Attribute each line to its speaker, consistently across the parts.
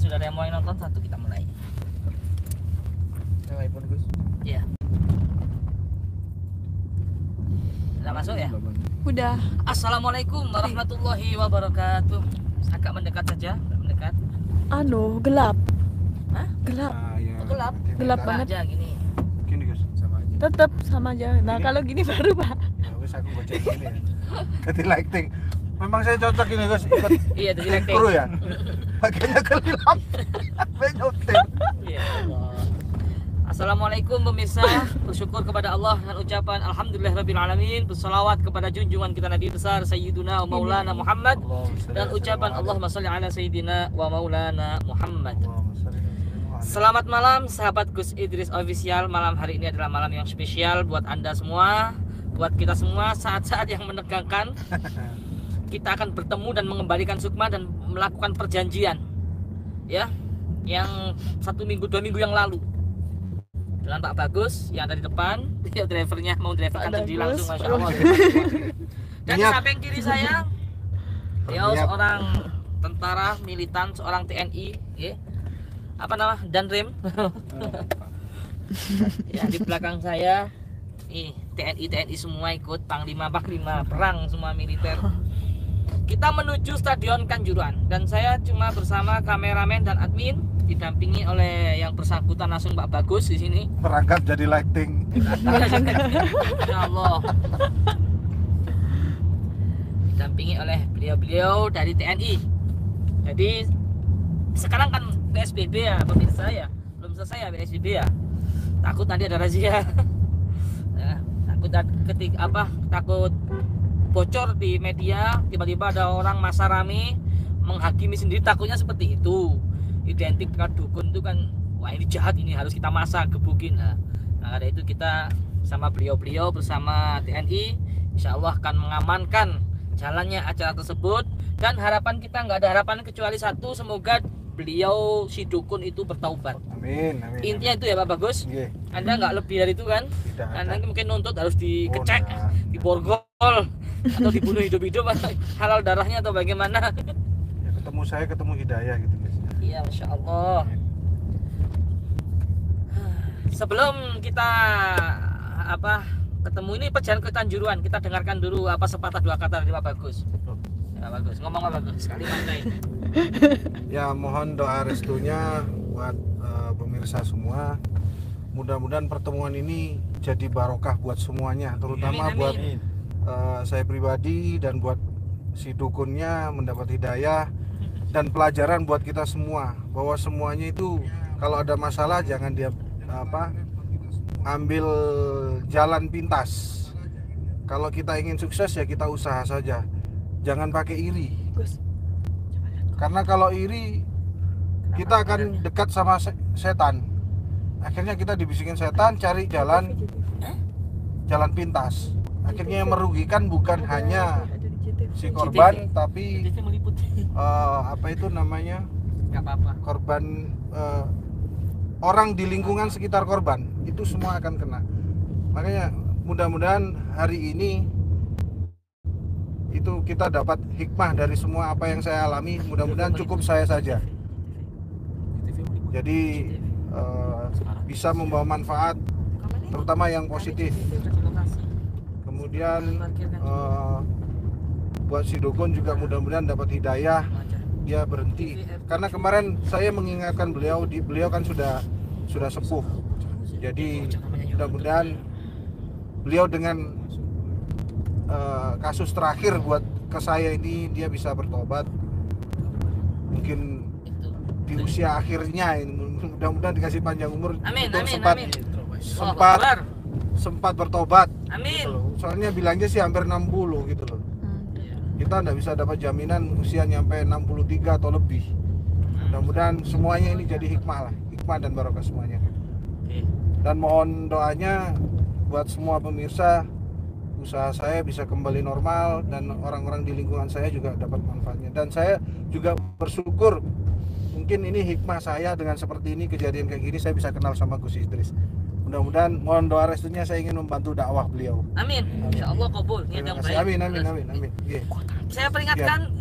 Speaker 1: sudah ada yang mulai nonton, satu kita mulai.
Speaker 2: Yang iPhone Gus.
Speaker 1: Iya. Sudah masuk ya?
Speaker 3: Udah.
Speaker 1: Assalamualaikum warahmatullahi wabarakatuh. Agak mendekat saja, mendekat.
Speaker 3: Gelap.
Speaker 1: Hah?
Speaker 3: Gelap.
Speaker 2: Ya.
Speaker 1: Oh, gelap.
Speaker 3: Gelap
Speaker 1: Nah,
Speaker 3: banget.
Speaker 1: aja gini.
Speaker 2: Gini Gus, sama aja.
Speaker 3: Tetap sama aja. Nah,
Speaker 2: Ini?
Speaker 3: kalau gini baru, Pak.
Speaker 2: Ya wis aku baca gini ya. Ganti lighting. Memang saya cocok ini Gus, ikut
Speaker 1: Iya, jadi lighting.
Speaker 2: kru ya. Bagiannya gelap. Benyotin.
Speaker 1: Iya, Allah. Assalamualaikum pemirsa, bersyukur kepada Allah dengan ucapan Alhamdulillahirabbil alamin, bersalawat kepada junjungan kita Nabi besar Sayyiduna wa Maulana Muhammad dan ucapan Allahumma sholli ala Sayyidina wa Maulana Muhammad. Selamat malam sahabat Gus Idris Official. Malam hari ini adalah malam yang spesial buat Anda semua, buat kita semua, saat-saat yang menegangkan. Kita akan bertemu dan mengembalikan sukma dan melakukan perjanjian, ya, yang 1 minggu 2 minggu yang lalu dengan Pak Bagus yang ada di depan. Dia drivernya mau driverkan sendiri langsung, masya Allah. Dan di samping kiri saya, beliau seorang tentara militan, seorang TNI, ya. Apa nama? Danrem. Ya, di belakang saya TNI semua ikut, Panglima perang semua militer. Kita menuju Stadion Kanjuruhan dan saya cuma bersama kameramen dan admin, didampingi oleh yang bersangkutan langsung Pak Bagus di sini.
Speaker 2: Perangkat jadi lighting.
Speaker 1: Ya Allah. Didampingi oleh beliau-beliau dari TNI. Jadi sekarang kan PSBB ya pemirsa ya, belum selesai ya PSBB ya. Takut nanti ada razia. Nah, takut bocor di media, tiba-tiba ada orang masa rame menghakimi sendiri, takutnya seperti itu. Identik dengan dukun itu kan, wah ini jahat, ini harus kita masak, gebukin. Nah, karena itu kita sama beliau-beliau bersama TNI insya Allah akan mengamankan jalannya acara tersebut. Dan harapan kita nggak ada harapan kecuali satu, semoga beliau si dukun itu bertaubat.
Speaker 2: Amin, amin.
Speaker 1: Intinya itu ya Pak Bagus.
Speaker 2: Iya.
Speaker 1: Anda nggak lebih dari itu kan?
Speaker 2: Tidak ada.
Speaker 1: Anda mungkin nuntut harus dikecek,
Speaker 2: nah.
Speaker 1: diborgol atau dibunuh hidup-hidup, halal darahnya atau bagaimana?
Speaker 2: Ya, ketemu saya, ketemu hidayah gitu guys.
Speaker 1: Iya, masya Allah. Sebelum kita ketemu ini perjalanan ke Kanjuruhan, kita dengarkan dulu sepatah dua kata dari Pak Bagus. Ya, Bagus, ngomong Pak Bagus, sekali mantai.
Speaker 2: Ya, mohon doa restunya buat pemirsa semua. Mudah-mudahan pertemuan ini jadi barokah buat semuanya, terutama
Speaker 1: Amin, amin.
Speaker 2: buat saya pribadi dan buat si dukunnya mendapat hidayah dan pelajaran buat kita semua, bahwa semuanya itu kalau ada masalah jangan dia ambil jalan pintas. Kalau kita ingin sukses ya kita usaha saja, jangan pakai iri. Karena kalau iri kita akan dekat sama setan. Akhirnya kita dibisikin setan, cari jalan pintas. Akhirnya yang merugikan bukan hanya si korban, tapi
Speaker 1: Nggak apa-apa.
Speaker 2: korban, orang di lingkungan sekitar korban itu semua akan kena. Makanya mudah-mudahan hari ini itu kita dapat hikmah dari semua apa yang saya alami. Mudah-mudahan cukup saya saja, jadi bisa membawa manfaat terutama yang positif. Kemudian buat si dukun juga mudah-mudahan dapat hidayah, dia berhenti. Karena kemarin saya mengingatkan beliau kan sudah sepuh. Jadi mudah-mudahan beliau dengan kasus terakhir buat ke saya ini dia bisa bertobat. Mungkin di usia akhirnya ini, mudah-mudahan dikasih panjang umur.
Speaker 1: Amin,
Speaker 2: untuk
Speaker 1: amin,
Speaker 2: sempat bertobat.
Speaker 1: Amin.
Speaker 2: Gitu loh. Soalnya bilangnya sih hampir 60 gitu loh. Kita nggak bisa dapat jaminan usia nyampe 63 atau lebih. Mudah-mudahan semuanya ini jadi hikmah dan barokah semuanya. Dan mohon doanya buat semua pemirsa, usaha saya bisa kembali normal dan orang-orang di lingkungan saya juga dapat manfaatnya. Dan saya juga bersyukur, mungkin ini hikmah saya dengan seperti ini, kejadian kayak gini saya bisa kenal sama Gus Idris. Mudah-mudahan mohon doa restunya, saya ingin membantu dakwah beliau.
Speaker 1: Amin. Insya Allah kabul.
Speaker 2: Terima kasih. Amin. Yeah.
Speaker 1: Saya peringatkan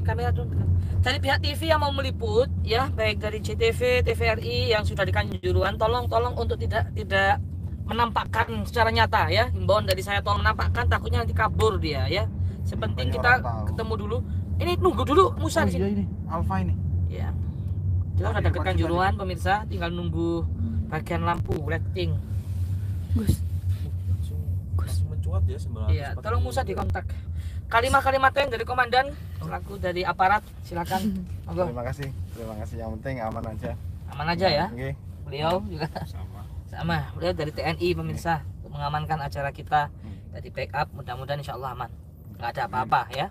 Speaker 1: kamera dong. Dari pihak TV yang mau meliput ya, baik dari JTV, TVRI yang sudah di Kanjuruhan, tolong untuk tidak menampakkan secara nyata ya. Himbauan dari saya, tolong menampakkan, takutnya nanti kabur dia ya. Sepenting kita ketemu dulu. Ini nunggu dulu Musa di sini.
Speaker 2: Iya ini Alfa ini.
Speaker 1: Ya. Kita udah deket Kanjuruhan pemirsa, tinggal nunggu bagian lampu lighting.
Speaker 4: langsung mencuat ya 940.
Speaker 1: Iya, tolong Musa dikontak. Kalimat-kalimat yang dari komandan, selaku dari aparat, silakan. Monggo.
Speaker 5: Terima kasih. Yang penting aman aja.
Speaker 1: Aman aja ya.
Speaker 5: Oke.
Speaker 1: Beliau juga sama. Beliau dari TNI pemirsa, untuk mengamankan acara kita. Dari backup, mudah-mudahan insya Allah aman. Nggak ada apa-apa ya.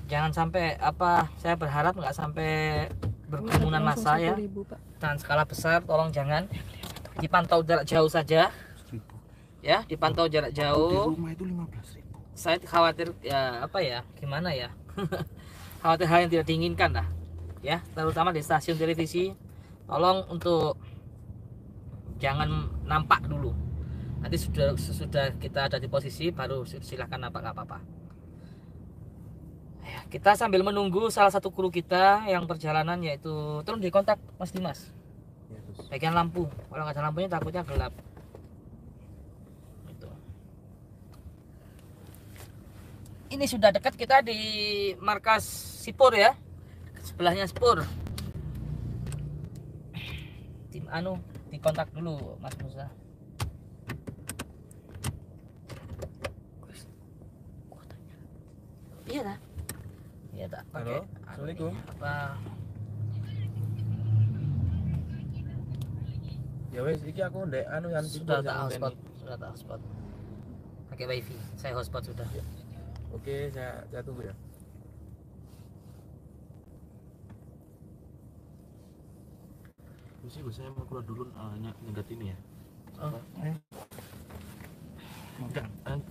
Speaker 1: Jangan sampai saya berharap nggak sampai berkerumunan massa ya. Dengan skala besar, tolong jangan. Dipantau jarak jauh saja. Ya, dipantau jarak
Speaker 2: Di
Speaker 1: jauh.
Speaker 2: rumah itu 15.000.
Speaker 1: Saya khawatir ya gimana ya. Khawatir hal yang tidak diinginkan lah ya, terutama di stasiun televisi. Tolong untuk jangan nampak dulu, nanti sudah kita ada di posisi baru silahkan nampak, nggak apa-apa ya. Kita sambil menunggu salah satu kru kita yang perjalanan, yaitu tolong dikontak Mas Dimas bagian lampu. Kalau nggak ada lampunya takutnya gelap. Ini sudah dekat kita di markas Sipur ya, sebelahnya Sipur. Tim dikontak dulu Mas Musa. Iya tak? Iya tak?
Speaker 4: Halo, Assalamualaikum. Ya wes, iki aku ndek yang
Speaker 1: sudah tak hotspot. Pakai wifi, saya hotspot sudah.
Speaker 4: Oke, saya tunggu ya. Gus, saya mau keluar dulu nyegat ini ya. Enggak,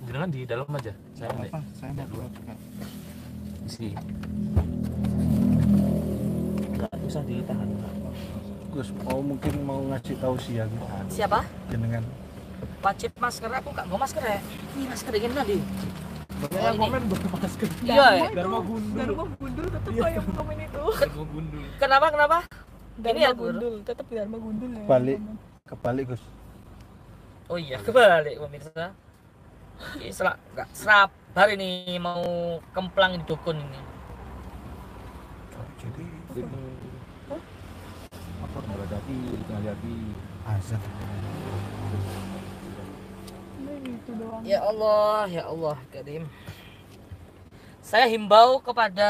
Speaker 4: jangan di dalam aja. Saya
Speaker 2: Saya mau keluar juga.
Speaker 4: di sini. Enggak usah ditahan.
Speaker 2: Gus, mungkin mau ngasih tahu sih ya.
Speaker 1: Siapa?
Speaker 2: Jenengan.
Speaker 1: Wajib masker, aku gak mau masker ya. Ini masker ingin tadi.
Speaker 2: Banyak yang komen bermasker.
Speaker 1: Iya ya.
Speaker 3: Dharma Gundul tetap yang komen itu.
Speaker 1: Kenapa? Ini ya
Speaker 3: Gundul, tetap Dharma Gundul ya.
Speaker 2: Kebalik Gus.
Speaker 1: Oh iya, kebalik pemirsa. Ini nggak sabar ini mau kemplang di dukun ini.
Speaker 2: Jadi
Speaker 4: Apa berhadapi
Speaker 2: azan.
Speaker 3: Itu doang.
Speaker 1: Ya Allah, Karim. Saya himbau kepada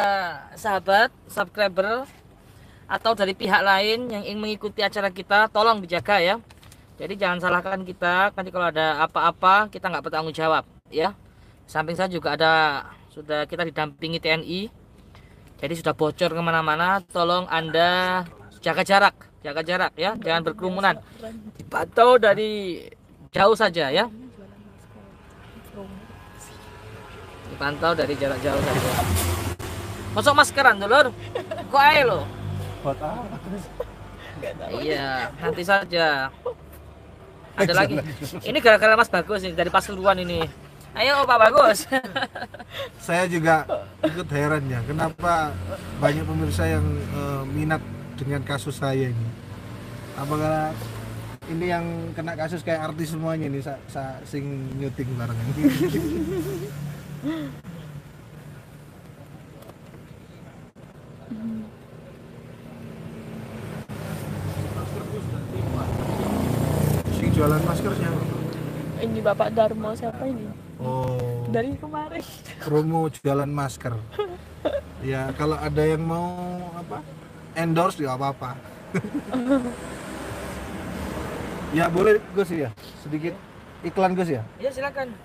Speaker 1: sahabat, subscriber atau dari pihak lain yang ingin mengikuti acara kita, tolong dijaga ya. Jadi jangan salahkan kita, nanti kalau ada apa-apa kita nggak bertanggung jawab ya. Samping saya juga sudah kita didampingi TNI. Jadi sudah bocor kemana-mana, tolong Anda jaga jarak ya, jangan berkerumunan. Dipantau dari jauh saja ya. Dipantau dari jarak jauh saja. Masuk maskeran dulur. Kok ae lo?
Speaker 2: Buat apa?
Speaker 1: Iya, nanti saja. Ada lagi. Ini gara-gara Mas Bagus nih dari Pasuruan ini. Ayo Pak Bagus.
Speaker 2: Saya juga ikut heran ya, kenapa banyak pemirsa yang minat dengan kasus saya ini. Apakah ini yang kena kasus kayak artis semuanya nih, sing nyuting bareng ini. Sing jualan masker siapa?
Speaker 3: Ini Bapak Darmo siapa ini?
Speaker 2: Oh,
Speaker 3: Dari kemarin.
Speaker 2: promo jualan masker. Ya kalau ada yang mau endorse ya apa-apa. Ya boleh Gus ya, sedikit iklan Gus ya.
Speaker 1: Ya silakan.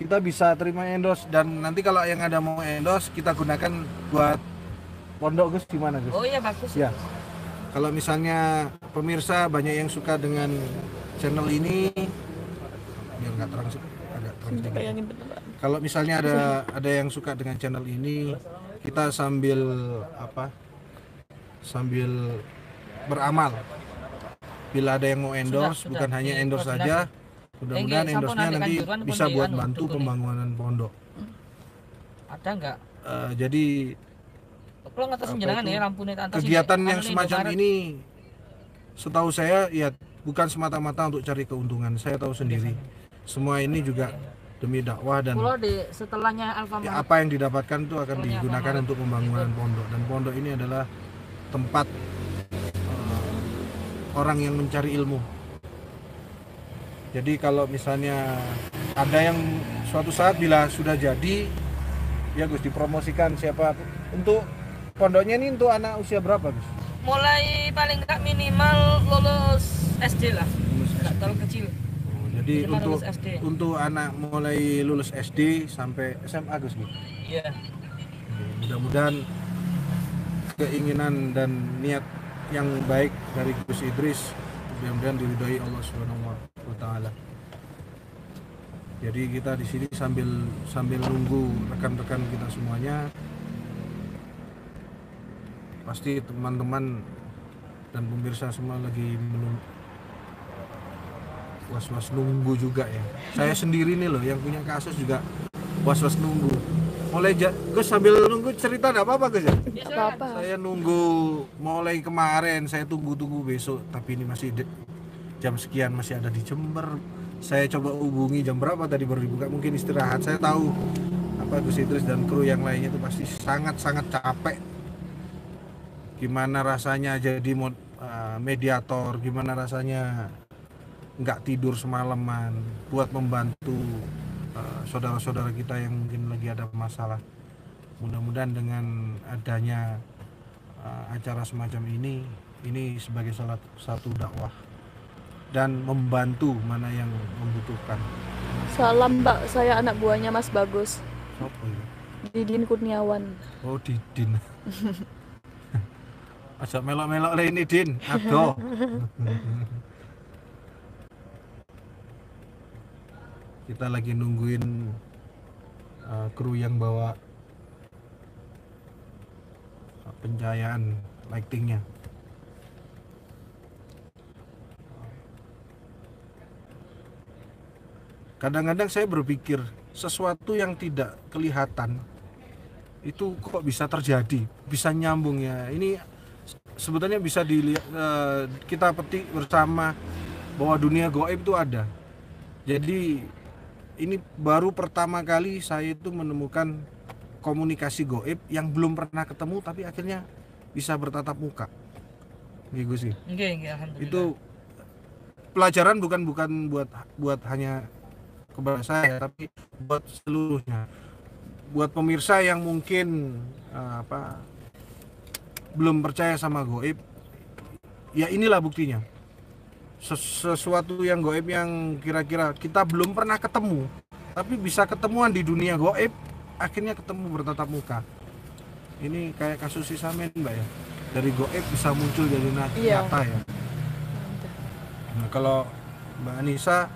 Speaker 2: Kita bisa terima endorse, dan nanti kalau yang ada mau endorse kita gunakan buat pondok Gus, gimana Gus?
Speaker 1: Oh iya bagus.
Speaker 2: Ya. Kalau misalnya pemirsa banyak yang suka dengan channel ini, biar nggak terang sih, agak terang sedikit.
Speaker 3: Bayangin beneran.
Speaker 2: Kalau misalnya ada yang suka dengan channel ini, kita sambil beramal. Bila ada yang mau endorse,
Speaker 1: Sudah,
Speaker 2: bukan hanya endorse saja, mudah-mudahan endorse-nya nanti bisa buat bantu pembangunan pondok.
Speaker 1: Ada nggak?
Speaker 2: Jadi
Speaker 1: Kalau ngatas jenengan
Speaker 2: itu,
Speaker 1: ya lampunya antas
Speaker 2: kegiatan yang semacam ini setahu saya ya bukan semata-mata untuk cari keuntungan. Saya tahu sendiri semua ini juga demi dakwah dan
Speaker 1: Kalau di setelahnya
Speaker 2: ya,
Speaker 1: Alfamart
Speaker 2: apa yang didapatkan itu akan digunakan untuk pembangunan pondok, dan pondok ini adalah tempat orang yang mencari ilmu. Jadi kalau misalnya ada yang suatu saat bila sudah jadi ya Gus dipromosikan siapa untuk pondoknya ini untuk anak usia berapa Gus?
Speaker 1: mulai paling enggak minimal lulus SD lah, enggak terlalu kecil.
Speaker 2: Jadi
Speaker 1: Minimal
Speaker 2: untuk
Speaker 1: lulus SD.
Speaker 2: untuk anak mulai lulus SD sampai SMA Gus Gus.
Speaker 1: Iya.
Speaker 2: Mudah-mudahan keinginan dan niat yang baik dari Gus Idris mudah-mudahan diridhai Allah Subhanahu wa taala. Jadi kita di sini sambil nunggu rekan-rekan kita semuanya. Pasti teman-teman dan pemirsa semua lagi was-was nunggu juga ya. Saya sendiri nih loh yang punya kasus juga was-was nunggu. Mulai Gus sambil nunggu cerita enggak apa-apa Gus ya?
Speaker 3: Apa-apa.
Speaker 2: Saya nunggu mulai kemarin, saya tunggu besok, tapi ini masih jam sekian masih ada di Jember. Saya coba hubungi jam berapa tadi baru dibuka, mungkin istirahat. Saya tahu apa Gus Idris dan kru yang lainnya itu pasti sangat-sangat capek. Gimana rasanya jadi mediator, gimana rasanya nggak tidur semalaman buat membantu saudara-saudara kita yang mungkin lagi ada masalah. Mudah-mudahan dengan adanya acara semacam ini sebagai salah satu dakwah dan membantu mana yang membutuhkan.
Speaker 3: Salam Mbak, saya anak buahnya Mas Bagus.
Speaker 2: Siapa itu?
Speaker 3: Didin Kurniawan.
Speaker 2: Oh Didin. Ajak melok-melok lah ini Din. Aduh. Kita lagi nungguin kru yang bawa pencahayaan lightingnya. Kadang-kadang saya berpikir sesuatu yang tidak kelihatan itu kok bisa terjadi, bisa nyambung ya. Ini sebetulnya bisa dilihat, kita petik bersama bahwa dunia gaib itu ada. Jadi ini baru pertama kali saya itu menemukan komunikasi gaib yang belum pernah ketemu tapi akhirnya bisa bertatap muka. Gitu sih.
Speaker 1: Nggih, alhamdulillah.
Speaker 2: Itu pelajaran bukan buat hanya kepada saya tapi buat seluruhnya. Buat pemirsa yang mungkin belum percaya sama gaib, ya inilah buktinya. Sesuatu yang gaib yang kira-kira kita belum pernah ketemu tapi bisa ketemuan di dunia gaib, akhirnya ketemu bertatap muka. Ini kayak kasus si Samen Mbak ya, dari gaib bisa muncul jadi nyata ya. Nah, kalau Mbak Anissa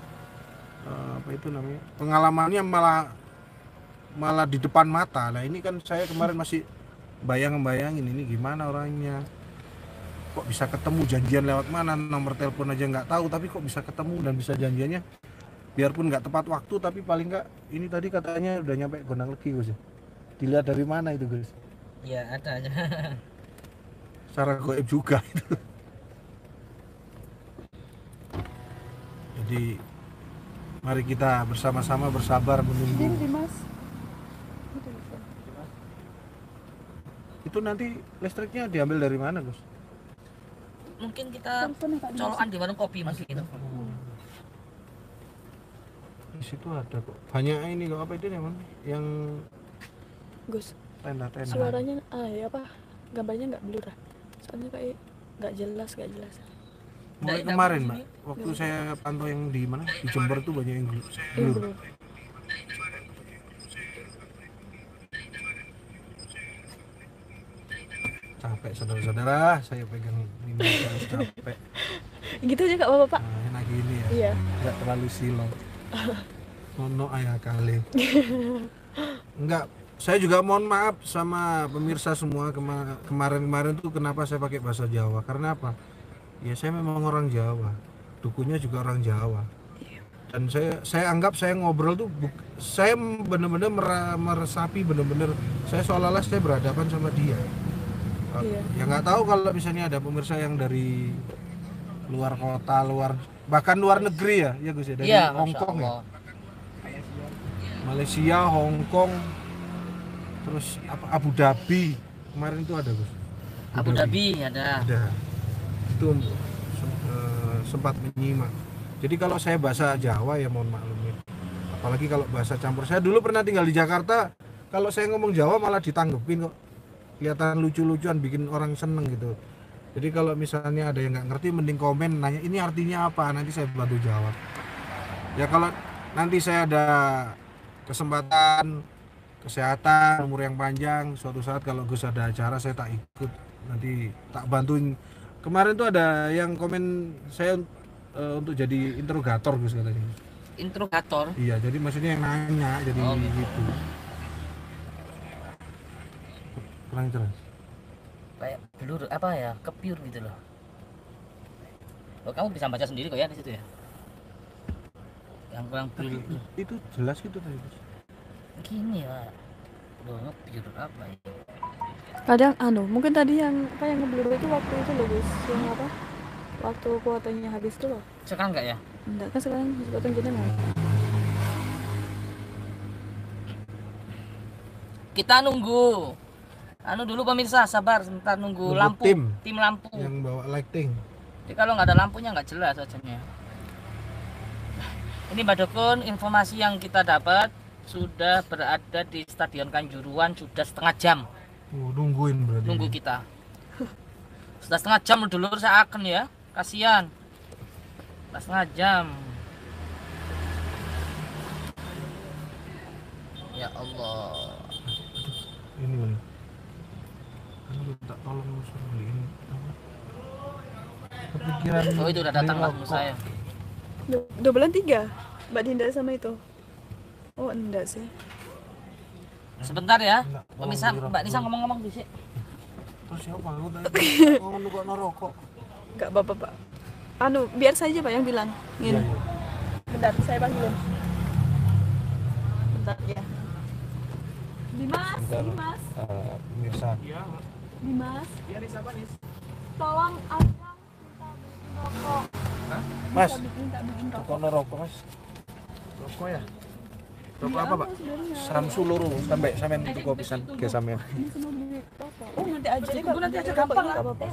Speaker 2: apa itu namanya, pengalamannya malah di depan mata. Nah ini kan saya kemarin masih bayangin ini gimana orangnya, kok bisa ketemu, janjian lewat mana, nomor telepon aja nggak tahu tapi kok bisa ketemu dan bisa janjiannya biarpun nggak tepat waktu tapi paling nggak ini tadi katanya udah nyampe Gondang Legi Gus. Dilihat dari mana itu Gus?
Speaker 1: Ya ada aja.
Speaker 2: Secara gaib juga itu. Jadi mari kita bersama-sama bersabar menunggu. Itu nanti listriknya diambil dari mana Gus?
Speaker 1: Mungkin kita colokan di warung kopi mungkin.
Speaker 2: Di situ ada kok. Banyak ini kok, apa itu namanya? Yang
Speaker 3: Gus,
Speaker 2: tenda-tenda.
Speaker 3: suaranya gambarnya nggak blur ah. Soalnya kayak nggak jelas.
Speaker 2: Mulai kemarin Mbak, waktu saya pantau yang di mana? Di Jember tuh banyak yang blur. Capek saudara-saudara, saya pegang ini capek.
Speaker 3: Gitu aja nggak apa-apa Pak.
Speaker 2: Nah, enak gini ya.
Speaker 3: Iya.
Speaker 2: Nggak terlalu silau. Nono ayah kali. Enggak, saya juga mohon maaf sama pemirsa semua kemarin tuh kenapa saya pakai bahasa Jawa. Karena apa? Ya saya memang orang Jawa. Dukunya juga orang Jawa. Dan saya anggap saya ngobrol tuh saya benar-benar meresapi benar-benar saya seolah-olah saya berhadapan sama dia.
Speaker 3: Iya.
Speaker 2: Ya nggak tahu kalau misalnya ada pemirsa yang dari luar kota, bahkan luar negeri ya Gus ya, dari
Speaker 1: Iya,
Speaker 2: Hong
Speaker 1: Masya
Speaker 2: Kong ya.
Speaker 1: Allah.
Speaker 2: Malaysia, Hong Kong, terus Abu Dhabi kemarin itu ada Gus.
Speaker 1: Abu Dhabi ada.
Speaker 2: Itu sempat menyimak. Jadi kalau saya bahasa Jawa ya mohon maklumin. Apalagi kalau bahasa campur. Saya dulu pernah tinggal di Jakarta. Kalau saya ngomong Jawa malah ditanggepin kok. Kelihatan lucu-lucuan, bikin orang seneng gitu. Jadi kalau misalnya ada yang nggak ngerti, mending komen nanya ini artinya apa. Nanti saya bantu jawab. Ya kalau nanti saya ada kesempatan, kesehatan, umur yang panjang, suatu saat kalau Gus ada acara saya tak ikut. Nanti tak bantuin. Kemarin tuh ada yang komen saya untuk jadi interrogator Gus katanya.
Speaker 1: Interrogator.
Speaker 2: Iya, jadi maksudnya yang nanya jadi gitu. Kurang jelas.
Speaker 1: Kayak blur apa ya? Kepiur gitu loh. Oh, kamu bisa baca sendiri kok ya di situ ya? Yang kurang blur
Speaker 2: Itu jelas gitu tadi Gus.
Speaker 1: gini ya. Loh, ngepiur apa ya?
Speaker 3: Kadang mungkin tadi yang ngeblur itu waktu itu loh Gus, yang apa? Waktu kuotanya habis tuh loh.
Speaker 1: Sekarang enggak ya?
Speaker 3: Enggak kan sekarang kuotanya jenengan.
Speaker 1: Kita nunggu. Dulu pemirsa, sabar sebentar nunggu
Speaker 2: Nunggu
Speaker 1: lampu.
Speaker 2: tim.
Speaker 1: Lampu.
Speaker 2: Yang bawa lighting.
Speaker 1: Jadi kalau nggak ada lampunya nggak jelas wajahnya. Ini Mbak Dukun, informasi yang kita dapat sudah berada di Stadion Kanjuruhan sudah setengah jam.
Speaker 2: Nungguin berarti.
Speaker 1: Nunggu kita. Sudah setengah jam loh dulur, saya akan ya. Kasihan. Sudah setengah jam. Ya Allah.
Speaker 2: Ini bang. Kamu tak tolong suruh beliin apa? Kepikiran.
Speaker 1: Oh itu udah datang
Speaker 2: beli
Speaker 1: langsung
Speaker 2: rokok.
Speaker 1: saya.
Speaker 3: Doblan 3 Mbak Dinda sama itu. Oh enggak sih.
Speaker 1: Sebentar ya.
Speaker 2: Enggak,
Speaker 1: Pemirsa,
Speaker 2: beli rokok
Speaker 1: Mbak Nisa
Speaker 2: dulu.
Speaker 1: ngomong-ngomong bisik.
Speaker 2: Terus siapa? Aku tadi ngomong nunggu rokok.
Speaker 3: Enggak apa-apa Pak. Biar saja Pak yang bilang.
Speaker 2: Iya,
Speaker 3: Gini.
Speaker 2: iya.
Speaker 3: Bentar, saya panggilin. Bentar ya. Dimas, Dimas,
Speaker 2: Pemirsa.
Speaker 3: Dimas. Iya, siapa nih? Tolong Abang minta bikin rokok.
Speaker 2: Mas,
Speaker 3: Minta bikin rokok.
Speaker 2: tukang rokok mas. Rokok ya? Rokok
Speaker 3: Iya,
Speaker 2: apa pak?
Speaker 3: sebenarnya.
Speaker 2: Samsu loro sampean tuku pisan ke sampean.
Speaker 3: Ini semua beli rokok. Oh nanti aja deh Kak.
Speaker 1: nanti aja
Speaker 3: Gampang
Speaker 1: gampang
Speaker 3: nggak apa-apa.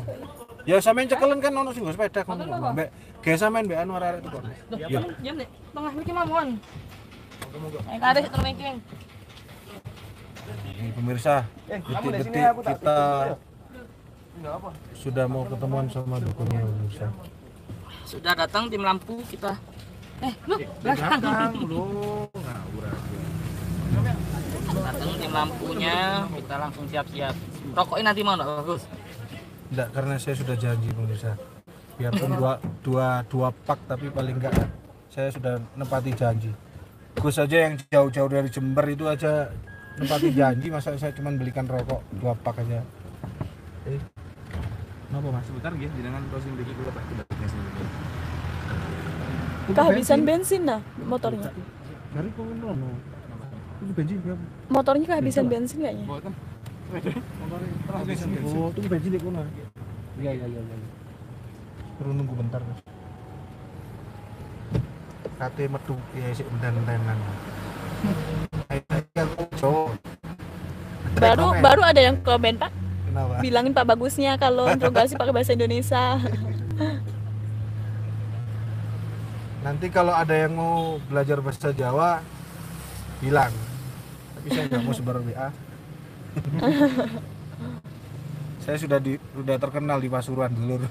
Speaker 2: Ya sampean cekelen kan ono sing nggo sepeda kono. Mbak, ge sampean mbek anu arek tuku. Iya.
Speaker 1: Jam nih, tengah miki mawon. Ada terus ranking.
Speaker 2: Ini pemirsa, detik-detik kita sudah mau ketemuan sama dukunnya pemirsa.
Speaker 1: Sudah datang tim lampu kita. Belakang.
Speaker 2: Loh, ngawur aja.
Speaker 1: Datang tim lampunya, kita langsung siap-siap. Rokoknya nanti mau enggak bagus?
Speaker 2: Enggak, karena saya sudah janji pemirsa. Biarpun dua pak tapi paling enggak saya sudah nempati janji. Gus aja yang jauh-jauh dari Jember itu aja nempati janji, masa saya cuma belikan rokok 2 pak aja. Kenapa mas?
Speaker 5: Sebentar ya, jangan closing dikit dulu Pak.
Speaker 3: Kehabisan bensin nah motornya.
Speaker 2: Dari kono. Itu bensin berapa?
Speaker 3: Motornya kehabisan bensin kayaknya.
Speaker 2: Oh, itu bensin di kono. Iya. Perlu nunggu bentar mas. Kate metu ya sik enten-entenan.
Speaker 3: Baru ada yang komen Pak.
Speaker 2: Kenapa?
Speaker 3: Bilangin Pak bagusnya kalau interogasi pakai bahasa Indonesia.
Speaker 2: Nanti kalau ada yang mau belajar bahasa Jawa bilang. Tapi saya nggak mau sebar WA. Saya sudah terkenal di Pasuruan dulur.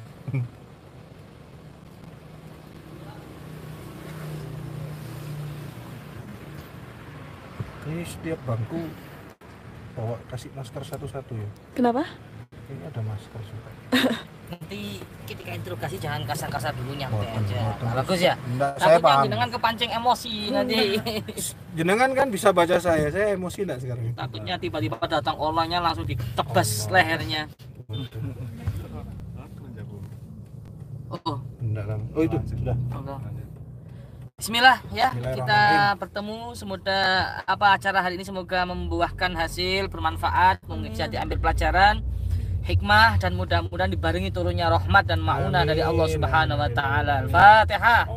Speaker 2: Ini setiap bangku bawa kasih masker satu-satu ya.
Speaker 3: Kenapa?
Speaker 2: Ini ada masker juga.
Speaker 1: Nanti ketika interogasi jangan kasar-kasar dulu nyantai
Speaker 2: Mboten,
Speaker 1: aja.
Speaker 2: mboten.
Speaker 1: Nah, bagus ya?
Speaker 2: Enggak, saya
Speaker 1: Takutnya
Speaker 2: paham.
Speaker 1: jenengan kepancing emosi nanti.
Speaker 2: Jenengan kan bisa baca saya emosi enggak sekarang?
Speaker 1: Takutnya tiba-tiba datang orangnya langsung ditebas lehernya. Oh,
Speaker 2: Enggak lah. Oh itu sudah.
Speaker 1: enggak. Bismillah ya, kita
Speaker 2: Bismillahirrahmanirrahim.
Speaker 1: bertemu. Semoga acara hari ini semoga membuahkan hasil bermanfaat, bisa diambil pelajaran, hikmah, dan mudah-mudahan dibarengi turunnya rahmat dan maunah dari Allah Subhanahu wa taala. Al-Fatihah.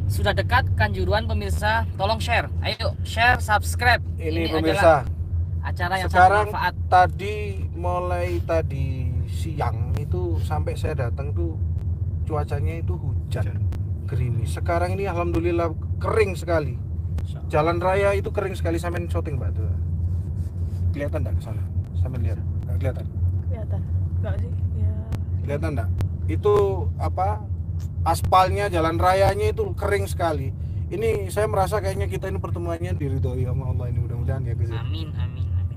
Speaker 1: Sudah dekat Kanjuruhan pemirsa, tolong share. Ayo share, subscribe.
Speaker 2: Ini
Speaker 1: adalah
Speaker 2: pemirsa,
Speaker 1: acara yang sangat
Speaker 2: sekarang
Speaker 1: bermanfaat.
Speaker 2: mulai tadi siang itu sampai saya datang tuh cuacanya itu hujan, gerimis. Sekarang ini alhamdulillah kering sekali. Jalan raya itu kering sekali. Sampai syuting Mbak tuh. Kelihatan enggak ke sana? Sampai lihat. Enggak kelihatan.
Speaker 3: Kelihatan. Enggak sih? Ya.
Speaker 2: Kelihatan enggak? Itu apa? Aspalnya, jalan rayanya itu kering sekali. Ini saya merasa kayaknya kita ini pertemuannya diridhoi sama Allah ini, mudah-mudahan ya guys.
Speaker 1: Amin, amin, amin.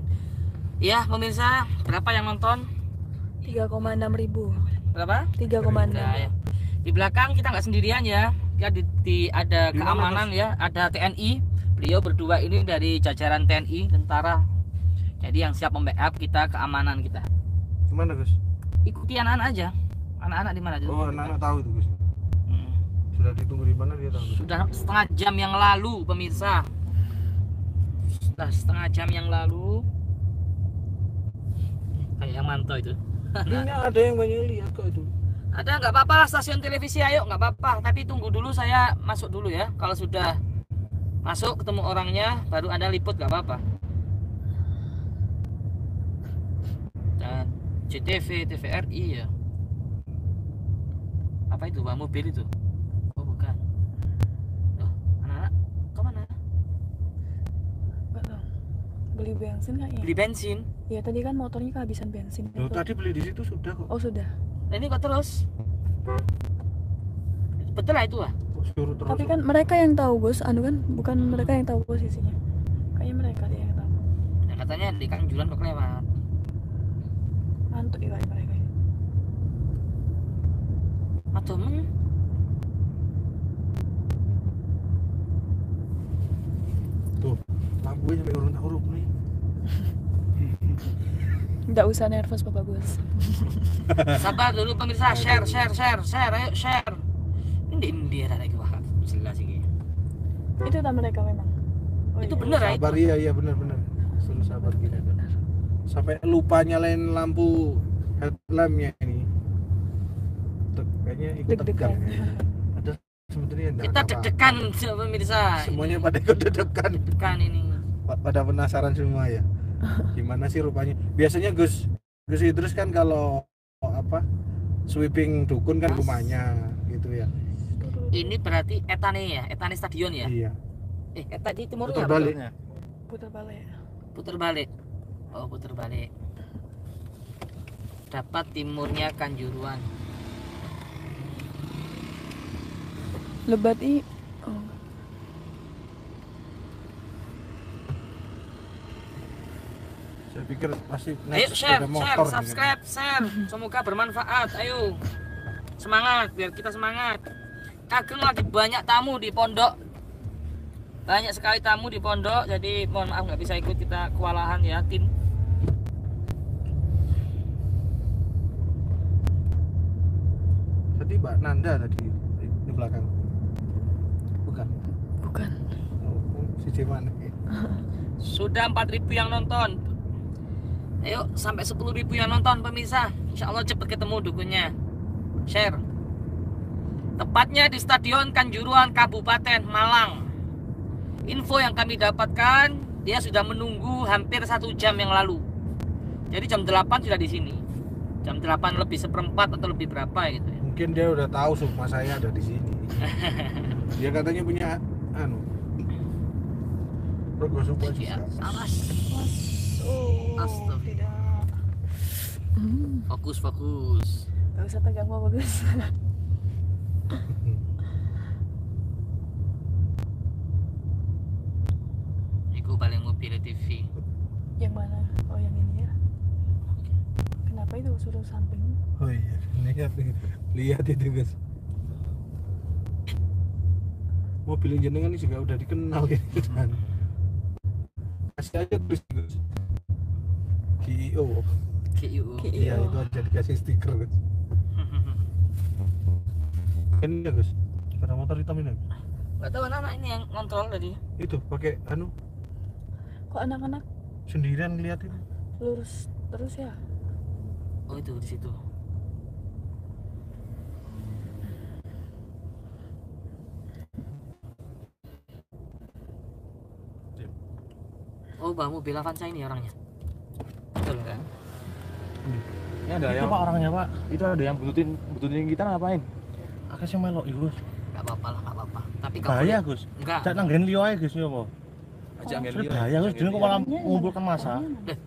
Speaker 1: Ya pemirsa, berapa yang nonton?
Speaker 3: 3,6 ribu.
Speaker 1: Berapa?
Speaker 3: 3,6.
Speaker 1: Nah, ya. Di belakang kita nggak sendirian ya. Kita ada
Speaker 2: Di mana,
Speaker 1: keamanan
Speaker 2: Mas?
Speaker 1: ya, ada TNI. Beliau berdua ini dari jajaran TNI, tentara. Jadi yang siap membackup kita, keamanan kita.
Speaker 2: Gimana Gus?
Speaker 1: Ikuti anak-anak aja. Anak-anak di mana aja?
Speaker 2: Oh, anak-anak tahu itu Gus.
Speaker 1: Hmm.
Speaker 2: Sudah ditunggu di mana dia tahu. Gus?
Speaker 1: Sudah setengah jam yang lalu pemirsa. Sudah setengah jam yang lalu. Kayak yang mantau itu.
Speaker 2: Ini ada yang banyak lihat kok itu.
Speaker 1: Ada, nggak apa-apa, stasiun televisi ayo, nggak apa-apa. Tapi tunggu dulu, saya masuk dulu ya. Kalau sudah masuk ketemu orangnya baru Anda liput, nggak apa-apa. Dan CTV, TVRI ya. Apa itu, Pak? Mobil itu? Oh bukan. Oh, anak-anak kemana?
Speaker 3: Enggak tahu. Beli bensin kayaknya.
Speaker 1: Beli bensin.
Speaker 3: Ya tadi kan motornya kehabisan bensin.
Speaker 2: Loh, tadi beli di situ sudah kok.
Speaker 3: Oh sudah.
Speaker 1: Nah, ini kok terus? Betul lah itu ah.
Speaker 2: Kok suruh terus.
Speaker 3: Tapi kan mereka yang tahu Gus, kan bukan mereka yang tahu posisinya. Kayaknya mereka dia yang tahu.
Speaker 1: Nah, katanya di Kanjuruhan kok lewat.
Speaker 3: Ngantuk ya kayak mereka.
Speaker 1: Atau
Speaker 2: Tuh, lampunya sampai urun huruf nih.
Speaker 3: Enggak usah nervous Bapak Gus.
Speaker 1: sabar dulu pemirsa, share, ayo share. Ini dia ada lagi wah, jelas ini.
Speaker 3: Itu tak mereka memang. Oh,
Speaker 1: Itu
Speaker 3: iya.
Speaker 1: bener ya itu.
Speaker 2: Sabar, iya benar. Suruh sabar gini. Sampai lupa nyalain lampu headlampnya ini. Kayaknya ikut
Speaker 3: Deg-degan.
Speaker 2: tegang. Ada sebenarnya enggak
Speaker 1: Kita deg-degan pemirsa.
Speaker 2: Semuanya pada ikut deg-degan.
Speaker 1: Deg-degan ini.
Speaker 2: Pada penasaran semua ya. Gimana sih rupanya? Biasanya Gus Idrus kan kalau apa sweeping dukun kan rumahnya gitu ya.
Speaker 1: Ini berarti etane stadion ya?
Speaker 2: Iya.
Speaker 1: Eta di timurnya
Speaker 2: Putar
Speaker 1: apa?
Speaker 2: balik.
Speaker 3: Putar balik ya.
Speaker 1: Putar balik. Oh, putar balik. Dapat timurnya Kanjuruhan.
Speaker 3: Lebat i. Oh.
Speaker 2: Saya pikir pasti
Speaker 1: Ayo
Speaker 2: naik
Speaker 1: share,
Speaker 2: sepeda motor nih.
Speaker 1: subscribe, share. Semoga bermanfaat. Ayo. Semangat biar kita semangat. Kageng lagi banyak tamu di pondok. Banyak sekali tamu di pondok, jadi mohon maaf nggak bisa ikut, kita kewalahan ya tim.
Speaker 2: Tadi Mbak Nanda tadi di belakang. Bukan.
Speaker 3: Bukan.
Speaker 2: Oh, si Ceman.
Speaker 1: Sudah 4.000 yang nonton. Ayo sampai 10.000 yang nonton pemirsa. Insya Allah cepat ketemu dukunnya. Share. Tepatnya di Stadion Kanjuruhan Kabupaten Malang. Info yang kami dapatkan, dia sudah menunggu hampir 1 jam yang lalu. Jadi jam 8 sudah di sini. Jam 8 lebih seperempat atau lebih berapa gitu ya.
Speaker 2: Mungkin dia udah tahu rumah saya ada di sini. Dia katanya punya Rogo Supa
Speaker 1: Ya,
Speaker 2: juga.
Speaker 1: awas.
Speaker 3: Oh.
Speaker 1: Astaga.
Speaker 3: Tidak.
Speaker 1: Fokus.
Speaker 3: Gak usah tegang Bapak Gus.
Speaker 1: Iku paling mau pilih TV.
Speaker 3: Yang mana? Oh yang ini ya. Kenapa itu suruh samping?
Speaker 2: Oh iya, lihat itu guys. Mobil jenengan ini juga udah dikenal gitu kan. Kasih aja Gus. CEO.
Speaker 1: KIU.
Speaker 2: Iya, itu aja dikasih stiker Gus. Ini ya Gus, sepeda motor hitam ini.
Speaker 1: Nggak tahu anak ini yang ngontrol tadi.
Speaker 2: Itu pakai
Speaker 3: Kok anak-anak
Speaker 2: sendirian ngeliatin.
Speaker 3: lurus terus ya?
Speaker 1: Oh itu di situ. Oh, Bang mobil Avanza ini orangnya. Betul kan?
Speaker 4: Ini ada
Speaker 5: Itu
Speaker 4: yang
Speaker 5: Pak orangnya Pak.
Speaker 4: itu ada yang bututin kita ngapain?
Speaker 5: Akasnya melok ya Gus.
Speaker 1: Nggak apa-apa lah, nggak apa-apa. Tapi nggak
Speaker 5: Bahaya
Speaker 1: boleh.
Speaker 5: Gus.
Speaker 1: Enggak.
Speaker 5: Jak nanggen liyo ae Gus ya apa?
Speaker 4: Ajak ngeliat.
Speaker 5: Sudah bahaya Gus, dene kok malah mengumpulkan masa.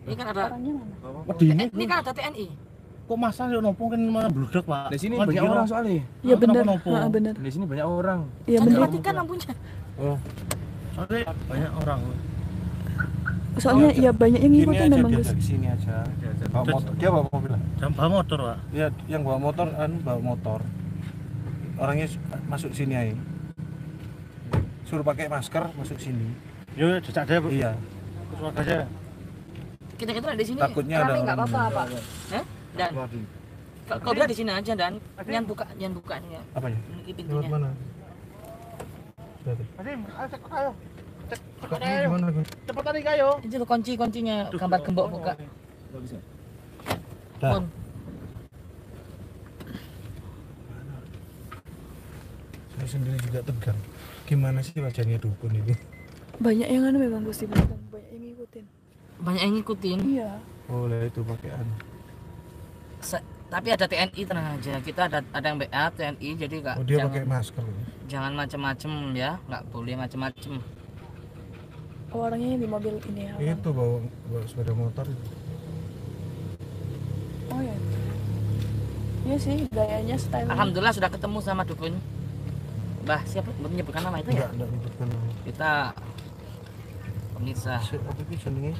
Speaker 1: Ini kan ada
Speaker 3: Orangnya mana?
Speaker 5: Wedine
Speaker 1: ini kan ada TNI.
Speaker 5: kok masa yo nopo kan malah bludak Pak.
Speaker 4: Di sini
Speaker 5: Kan
Speaker 4: banyak
Speaker 5: dikira-
Speaker 4: orang soalnya.
Speaker 3: Iya
Speaker 5: Kenapa
Speaker 3: bener.
Speaker 5: nopo?
Speaker 3: Bener.
Speaker 4: Di sini banyak orang.
Speaker 3: Iya
Speaker 1: Jangan
Speaker 3: bener.
Speaker 1: dimatikan lampunya.
Speaker 5: Oh. Soalnya banyak orang.
Speaker 3: Soalnya ya banyak yang
Speaker 2: Gini
Speaker 3: ngikutin
Speaker 2: aja
Speaker 3: memang
Speaker 2: dia
Speaker 3: Gus.
Speaker 2: dari sini aja. Bawa motor. Dia bawa mobil.
Speaker 5: Jam bawa motor Pak.
Speaker 2: Iya, yang bawa motor bawa motor. Orangnya masuk sini aja. Suruh pakai masker masuk sini.
Speaker 5: Yo jejak deh Bu.
Speaker 2: Iya.
Speaker 5: Terus aja.
Speaker 1: Kita di sini.
Speaker 2: Takutnya ada
Speaker 1: rame nggak
Speaker 2: orang
Speaker 1: apa-apa, Pak.
Speaker 2: yang-
Speaker 1: Hah? Dan kau dia di sini aja dan jangan buka ini ya.
Speaker 2: Apanya?
Speaker 1: Ini
Speaker 2: Lewat
Speaker 1: pintunya.
Speaker 2: mana? Sudah tuh.
Speaker 5: Adim, ayo cek ayo.
Speaker 2: Ceknya gimana Gus?
Speaker 5: Cepet tadi kayo.
Speaker 1: Itu tuh kuncinya gambar gembok buka.
Speaker 2: Dah.
Speaker 1: Pun.
Speaker 2: Saya sendiri juga tegang. Gimana sih wajahnya dukun ini?
Speaker 3: Banyak yang anu memang Gus di belakang, banyak yang ngikutin.
Speaker 1: Banyak yang ngikutin.
Speaker 3: Iya.
Speaker 2: Oh, lah itu pakaian.
Speaker 1: Tapi ada TNI, tenang aja. Kita ada yang BA TNI, jadi nggak
Speaker 2: Oh, dia pakai masker.
Speaker 1: jangan macem-macem ya, nggak boleh macem-macem.
Speaker 3: Oh, orangnya yang di mobil ini ya.
Speaker 2: Itu bawa sepeda motor itu.
Speaker 3: Oh ya. Iya sih, gayanya style.
Speaker 1: Alhamdulillah sudah ketemu sama dukun. Bah, siapa menyebutkan nama itu ya?
Speaker 2: Enggak menyebutkan nama.
Speaker 1: Kita pemirsa.
Speaker 2: Apa itu jenenge?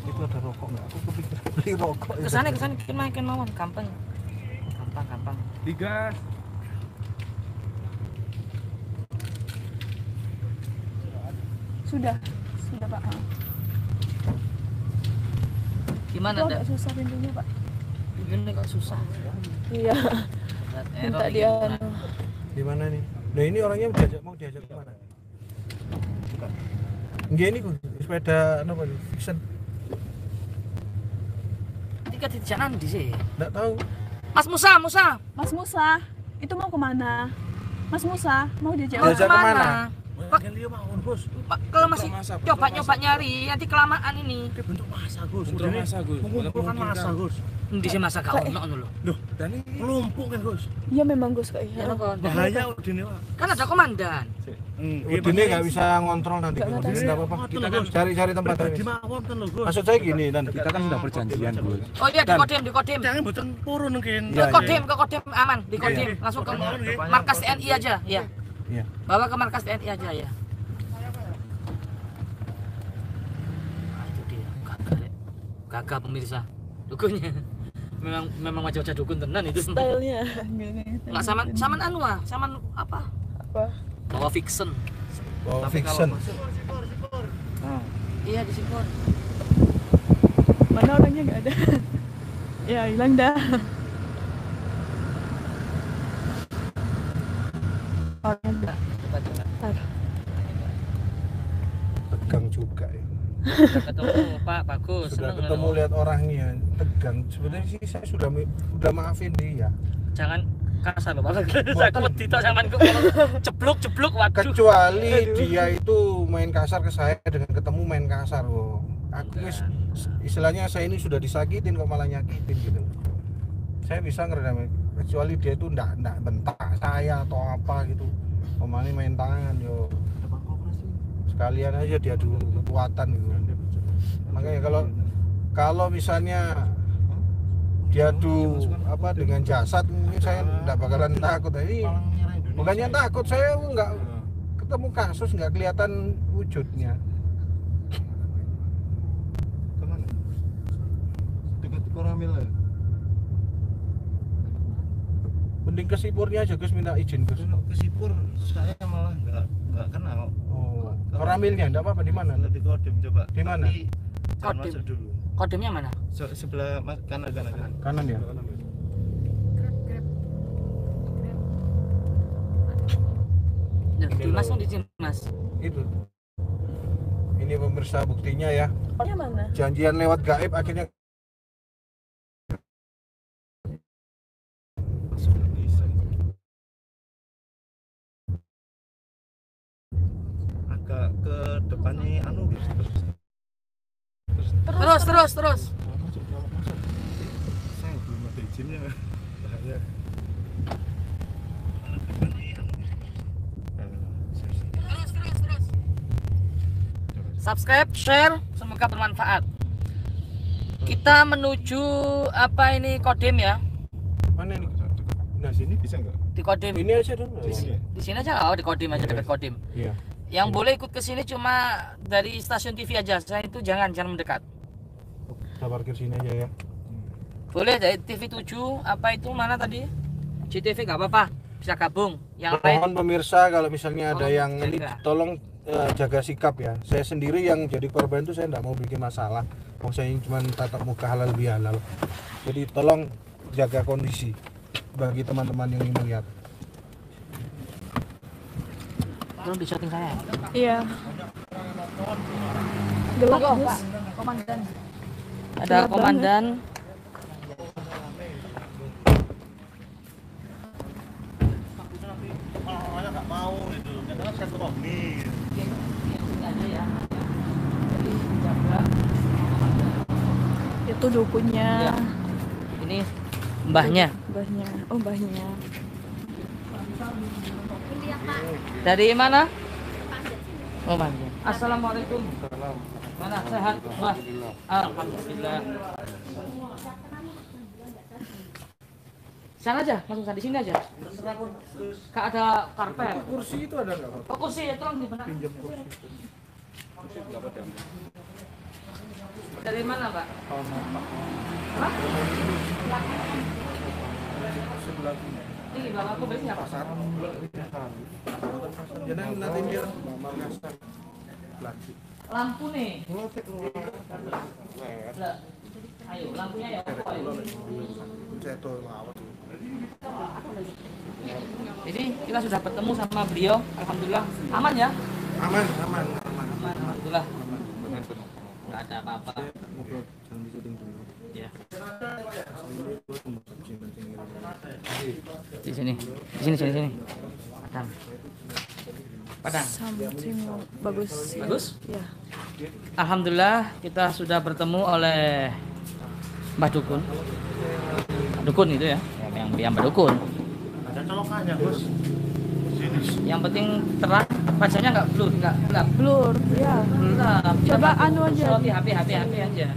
Speaker 2: Itu ada rokok enggak? Aku kepikiran beli rokok.
Speaker 1: Kesana main mawon, gampang. Gampang.
Speaker 4: Digas.
Speaker 3: Sudah Pak.
Speaker 1: Gimana
Speaker 3: Itu
Speaker 1: ada?
Speaker 3: agak susah pintunya Pak.
Speaker 1: Ini kok susah.
Speaker 3: Iya. Minta
Speaker 1: Error
Speaker 3: dia
Speaker 1: gitu.
Speaker 3: anu.
Speaker 2: Di mana nih? Nah, ini orangnya mau diajak ke mana? Enggak ini Gus, sepeda apa nih? Vision.
Speaker 1: Ketika di jalan di sih.
Speaker 2: Enggak tahu.
Speaker 1: Mas Musa.
Speaker 3: Mas Musa, itu mau kemana? Mas Musa, mau diajak
Speaker 1: Mau
Speaker 2: Diajak
Speaker 1: kemana?
Speaker 5: Kan liyo mawon Gus.
Speaker 1: Kalau masih coba nyari, nanti kelamaan ini.
Speaker 5: Dia bentuk masa Gus.
Speaker 4: Bentuk
Speaker 5: Udine
Speaker 4: masa, Gus.
Speaker 5: Mengumpulkan masa Gus.
Speaker 1: Di sini masa kau ono lho.
Speaker 5: Loh, dan ini kelompok kan Gus.
Speaker 3: Iya memang Gus kayak
Speaker 1: Ya,
Speaker 3: iya.
Speaker 5: Bahaya udine Pak.
Speaker 1: kan ada komandan.
Speaker 2: Udine enggak bisa ngontrol nanti.
Speaker 3: Nggak
Speaker 2: Udine
Speaker 3: tahu.
Speaker 2: enggak apa-apa.
Speaker 5: Kita
Speaker 2: Kita
Speaker 5: kan
Speaker 2: cari tempat
Speaker 5: pribadi
Speaker 2: ini.
Speaker 5: mawon kan lho Gus.
Speaker 2: Maksud saya gini dan
Speaker 4: Kita kan sudah perjanjian, Gus.
Speaker 1: Oh iya di kodim.
Speaker 5: Jangan boten purun mungkin.
Speaker 2: Iya,
Speaker 1: Ke kodim aman, di kodim langsung ke markas TNI aja, ya.
Speaker 2: Iya.
Speaker 1: Bawa ke markas TNI aja ya. Nah, itu dia, gagah pemirsa. Dukunnya. Memang wajah-wajah dukun tenan itu.
Speaker 3: Stylenya.
Speaker 1: Enggak sama anu ah, sama apa?
Speaker 3: Apa?
Speaker 1: Bawa fiction.
Speaker 2: Oh,
Speaker 1: Tapi
Speaker 2: fiction.
Speaker 1: Iya di Singkor.
Speaker 3: Mana orangnya nggak ada. Ya hilang dah. Orangnya
Speaker 1: Coba.
Speaker 3: Ntar.
Speaker 2: Tegang juga ya.
Speaker 1: Sudah ketemu Pak, bagus.
Speaker 2: Sudah
Speaker 1: seneng
Speaker 2: ketemu
Speaker 1: loh.
Speaker 2: lihat orangnya tegang. Sebenarnya sih saya sudah maafin dia.
Speaker 1: Jangan kasar loh Pak. Saya wedi tok sampean kok jeblok waduh.
Speaker 2: Kecuali dia itu main kasar ke saya dengan ketemu main kasar loh. Aku istilahnya saya ini sudah disakitin kok malah nyakitin gitu. Saya bisa ngeredam kecuali dia itu enggak bentak saya atau apa gitu. Omani main tangan yo. Sekalian aja diadu kekuatan gitu. Makanya kalau misalnya diadu apa dengan jasad mungkin saya enggak bakalan takut. Ini bukannya takut, saya enggak ketemu kasus enggak kelihatan wujudnya.
Speaker 6: Kemana? Dekat Koramil ya?
Speaker 2: Mending ke Sipurnya aja Gus, minta izin Gus.
Speaker 6: Kalau ke Sipur saya malah nggak kenal.
Speaker 2: Oh, Koramilnya enggak apa-apa di mana?
Speaker 6: Kalau di Kodim coba.
Speaker 2: Di mana?
Speaker 6: Tapi jangan
Speaker 1: Kodim.
Speaker 6: masuk dulu.
Speaker 1: Kodimnya mana?
Speaker 6: Sebelah kanan.
Speaker 2: Kanan ya.
Speaker 1: Di Mas di sini Mas.
Speaker 2: Itu. Ini pemirsa buktinya ya.
Speaker 3: Yang mana?
Speaker 2: Janjian lewat gaib akhirnya
Speaker 6: Agak ke depannya anu
Speaker 1: Terus.
Speaker 6: saya belum ada izinnya. Bahaya.
Speaker 1: Subscribe, share, semoga bermanfaat. Kita menuju apa ini Kodim ya?
Speaker 2: mana ini?
Speaker 6: Nah sini bisa nggak?
Speaker 1: Di Kodim.
Speaker 2: Ini aja dulu.
Speaker 6: Di sini.
Speaker 1: Di sini aja, oh di Kodim aja, dekat Kodim.
Speaker 2: Iya.
Speaker 1: Yang boleh ikut ke sini cuma dari stasiun TV aja. Saya itu jangan mendekat.
Speaker 2: Kita parkir sini aja ya.
Speaker 1: Boleh dari TV 7 apa itu mana tadi? GTV nggak apa-apa, bisa gabung. Yang lain
Speaker 2: Mohon pemirsa kalau misalnya ada
Speaker 1: Tolong
Speaker 2: yang ini
Speaker 1: jaga.
Speaker 2: tolong jaga sikap ya. Saya sendiri yang jadi korban itu saya tidak mau bikin masalah. Mau saya cuma tatap muka halal bihalal. Jadi tolong jaga kondisi bagi teman-teman yang ingin melihat.
Speaker 1: belum di shooting saya.
Speaker 3: Iya. Gelap,
Speaker 1: Monggo,
Speaker 3: Gus.
Speaker 1: Pak. Komandan. Ada
Speaker 3: Gelap
Speaker 1: komandan.
Speaker 5: Orang-orangnya nggak mau itu. Karena saya nih.
Speaker 3: Itu dukunya.
Speaker 1: Ya. Ini mbahnya.
Speaker 3: Mbahnya. Oh, mbahnya.
Speaker 1: Dari mana? Oh, Panjat. Assalamualaikum. Mana sehat? Wah. Alhamdulillah. Sana aja, langsung sana di sini aja. Kak ada karpet.
Speaker 2: Kursi itu ada nggak?
Speaker 1: Oh, kursi ya, tolong dibenak.
Speaker 2: Pinjam kursi.
Speaker 1: Dari mana, Pak? Hah?
Speaker 2: Sebelah sini.
Speaker 1: Ini bapak aku beli siapa?
Speaker 2: Pasar. Jadi nanti biar Makassar. Lagi.
Speaker 1: Lampu nih. Lah. Ayo, lampunya ya. Apa ya?
Speaker 2: Saya tuh ngawat.
Speaker 1: Jadi kita sudah bertemu sama beliau, alhamdulillah aman ya.
Speaker 2: Aman.
Speaker 1: Alhamdulillah. Nggak ada apa-apa.
Speaker 2: Jangan disuting dulu.
Speaker 1: Ya. Di sini. Padang.
Speaker 3: Something bagus.
Speaker 1: Bagus?
Speaker 3: Ya.
Speaker 1: Alhamdulillah kita sudah bertemu oleh Mbah Dukun. Dukun itu ya, yang Mbah Dukun.
Speaker 5: Ada colokannya, Gus.
Speaker 1: Yang penting terang, wajahnya nggak blur, nggak gelap.
Speaker 3: Blur, ya.
Speaker 1: Gelap.
Speaker 3: Coba anu aja.
Speaker 1: Di HP aja.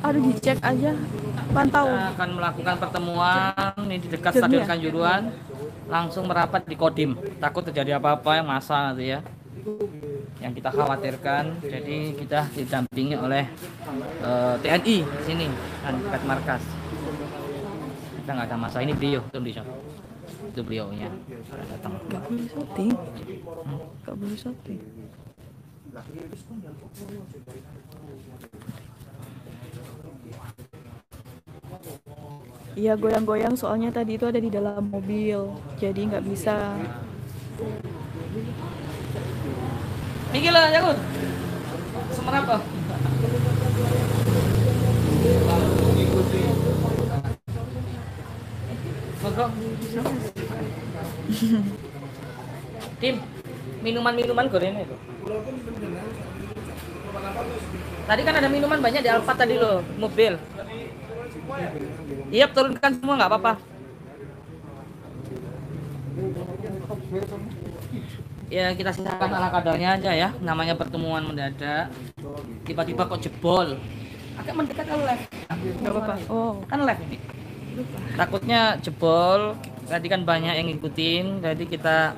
Speaker 3: Aduh, dicek aja. Pantau.
Speaker 1: Kita akan melakukan pertemuan ini di dekat
Speaker 3: Jamnya?
Speaker 1: Stadion Kanjuruhan, langsung merapat di Kodim. Takut terjadi apa-apa yang masa nanti ya. Yang kita khawatirkan, jadi kita didampingi oleh TNI sini, kan dekat markas. Kita nggak ada masalah. Ini beliau, itu beliaunya sudah datang.
Speaker 3: Gak boleh syuting. Gak boleh syuting. Iya, goyang-goyang soalnya tadi itu ada di dalam mobil, jadi nggak bisa.
Speaker 1: Minggir lah, Yakut. Semerapa? Monggo. Tim, minuman-minuman gorengan itu. Tadi kan ada minuman banyak di Alphard tadi loh, mobil. Iya, turunkan semua nggak apa-apa. Ya kita sisakan ala kadarnya aja ya. Namanya pertemuan mendadak. Tiba-tiba kok jebol. Agak mendekat kalau live.
Speaker 3: Nggak apa-apa. Oh,
Speaker 1: Kan live ini. Takutnya jebol. Tadi kan banyak yang ngikutin. Jadi kita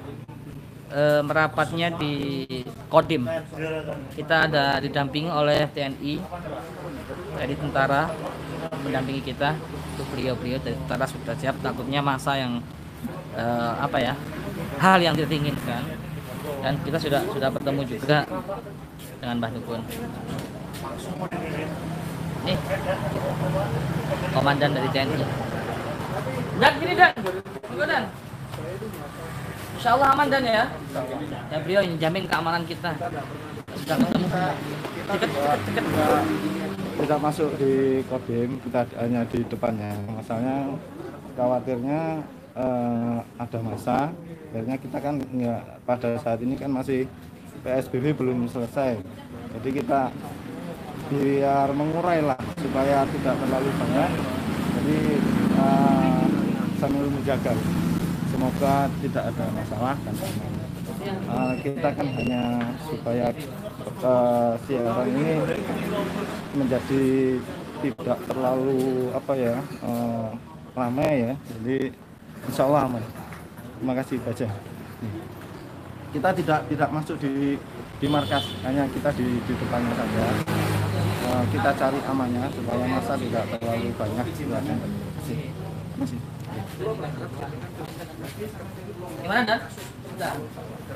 Speaker 1: merapatnya di Kodim. Kita ada didampingi oleh TNI. Dari tentara mendampingi kita. Untuk beliau-beliau dari tentara sudah siap. Takutnya masa yang hal yang tidak diinginkan. Dan kita sudah bertemu juga dengan Mbah Dukun. Nih, komandan dari TNI. Dan gini Dan, Monggo, Dan. Insya Allah aman Dan ya. Ya beliau yang jamin keamanan kita. Sudah ketemu. Deket.
Speaker 6: Tidak masuk di kodim, kita hanya di depannya. Masalahnya khawatirnya ada masa. Akhirnya kita kan nggak, pada saat ini kan masih PSBB belum selesai. Jadi kita biar mengurai lah supaya tidak terlalu banyak. Jadi sambil menjaga. Semoga tidak ada masalah dan aman. Kita kan hanya supaya siaran ini menjadi tidak terlalu ramai ya. Jadi insya Allah aman. Terima kasih Baja. Kita tidak masuk di markas, hanya kita di depannya saja. Kita cari amannya supaya masa tidak terlalu banyak. Terima kasih.
Speaker 1: Gimana Dan? Sudah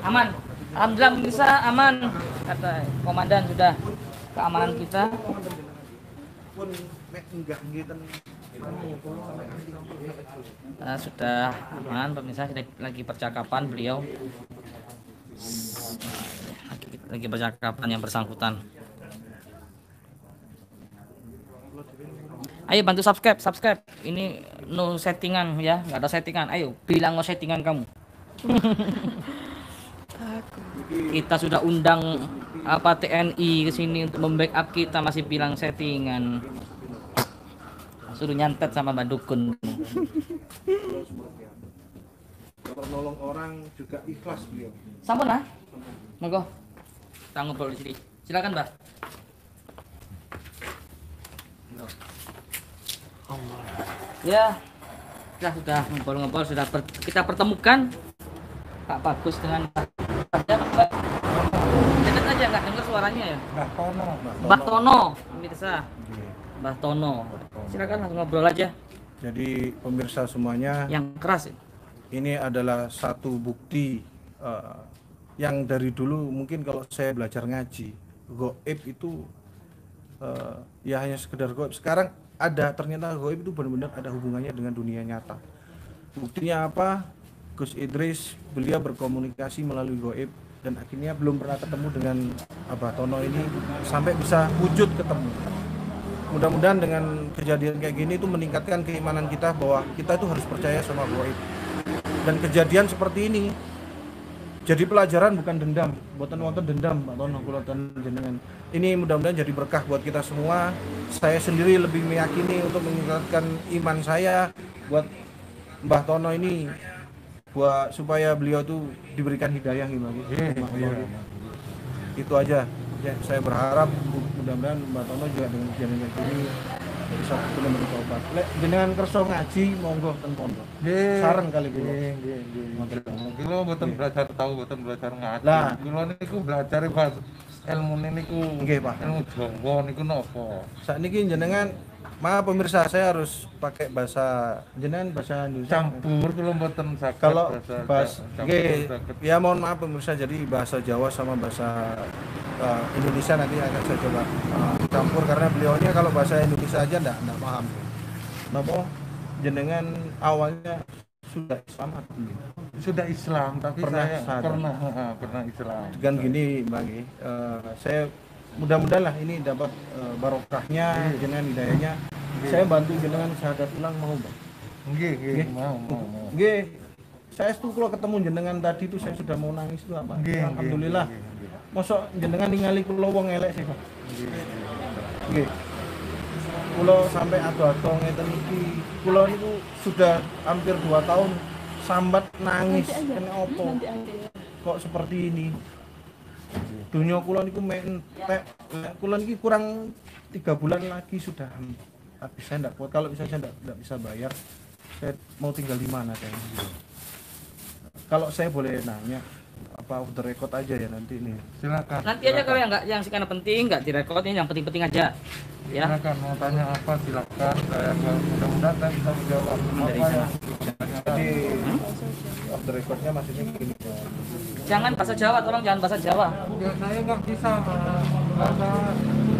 Speaker 1: aman. Alhamdulillah bisa aman. Kata komandan sudah keamanan kita. Sudah aman pemirsa, lagi percakapan beliau. Lagi percakapan yang bersangkutan. Ayo bantu subscribe. Ini no settingan ya, nggak ada settingan. Ayo bilang no settingan kamu. Kita sudah undang TNI ke sini untuk membackup kita, masih bilang settingan. Suruh nyantet sama Mbak Dukun.
Speaker 2: Kalau nolong orang juga ikhlas beliau.
Speaker 1: Sampun lah. Monggo. Kita ngobrol di sini. Silakan, Mbak. Ya, kita sudah ngobrol-ngobrol, kita pertemukan Pak Bagus dengan Mbak. Dekat aja, nggak dengar suaranya ya. Mbah Tono, pemirsa. Mbah Tono. Silakan langsung ngobrol aja.
Speaker 2: Jadi pemirsa semuanya,
Speaker 1: Yang keras.
Speaker 2: ini adalah satu bukti yang dari dulu mungkin kalau saya belajar ngaji, gaib itu ya hanya sekedar gaib. Sekarang ternyata gaib itu benar-benar ada hubungannya dengan dunia nyata. Buktinya apa? Gus Idris, beliau berkomunikasi melalui gaib dan akhirnya belum pernah ketemu dengan Abah Tono ini sampai bisa wujud ketemu. Mudah-mudahan dengan kejadian kayak gini itu meningkatkan keimanan kita bahwa kita itu harus percaya sama gaib. Dan kejadian seperti ini jadi pelajaran, bukan dendam. Buatan wonten dendam Pak Tono kula jenengan. Ini mudah-mudahan jadi berkah buat kita semua. Saya sendiri lebih meyakini untuk meningkatkan iman saya buat Mbah Tono ini, buat supaya beliau tuh diberikan hidayah gimana. Itu aja. Ya, saya berharap mudah-mudahan Mbah Tono juga dengan kejadian kayak gini bisa benar-benar tobat. Lek jenengan kersa ngaji monggo ten pondok. Sareng kali kula.
Speaker 7: Nggih. Kula mboten belajar mboten belajar ngaji.
Speaker 2: Lah,
Speaker 7: kula niku belajar ilmu niku.
Speaker 2: Nggih, Pak.
Speaker 7: Ilmu Jawa niku napa?
Speaker 2: Sakniki jenengan, maaf pemirsa, saya harus pakai bahasa jenengan, bahasa Indonesia.
Speaker 7: Campur kula mboten saged
Speaker 2: Kalau
Speaker 7: bahasa
Speaker 2: nggih, ya mohon maaf pemirsa, jadi bahasa Jawa sama bahasa Indonesia nanti akan saya coba campur karena beliaunya kalau bahasa Indonesia aja enggak paham. Napa jenengan awalnya sudah Islam atau
Speaker 7: sudah Islam, tapi
Speaker 2: Pernah
Speaker 7: saya
Speaker 2: sadar.
Speaker 7: pernah Islam.
Speaker 2: Dengan gini Bang, saya mudah-mudahan lah ini dapat barokahnya, jenengan hidayahnya. Saya bantu jenengan syahadat ulang mau Bang.
Speaker 7: Nggih, mau.
Speaker 2: Nggih. Saya tuh kalau ketemu jenengan tadi itu saya sudah mau nangis tuh apa. Alhamdulillah. Mosok jenengan ningali kula wong elek sih, Pak. Nggih. Kula sampai ado-ado ngeten iki, kula niku sudah hampir 2 tahun sambat nangis kena opo. Kok seperti ini? Dunia kula niku kula niki kurang 3 bulan lagi sudah habis. Saya enggak kuat, kalau bisa saya enggak bisa bayar. Saya mau tinggal di mana saya? Kalau saya boleh nanya, apa off the record aja ya nanti nih?
Speaker 7: Silakan.
Speaker 1: Nanti aja kalau yang sekarang penting nggak direkod, ini yang penting-penting aja. Ya.
Speaker 7: Silakan mau tanya apa silakan. Saya mudah-mudahan saya bisa menjawab
Speaker 1: Dari
Speaker 7: apa
Speaker 1: sana.
Speaker 2: Jadi off the recordnya maksudnya gini.
Speaker 1: Jangan bahasa Jawa, tolong jangan bahasa Jawa.
Speaker 7: Ya saya nggak bisa bahasa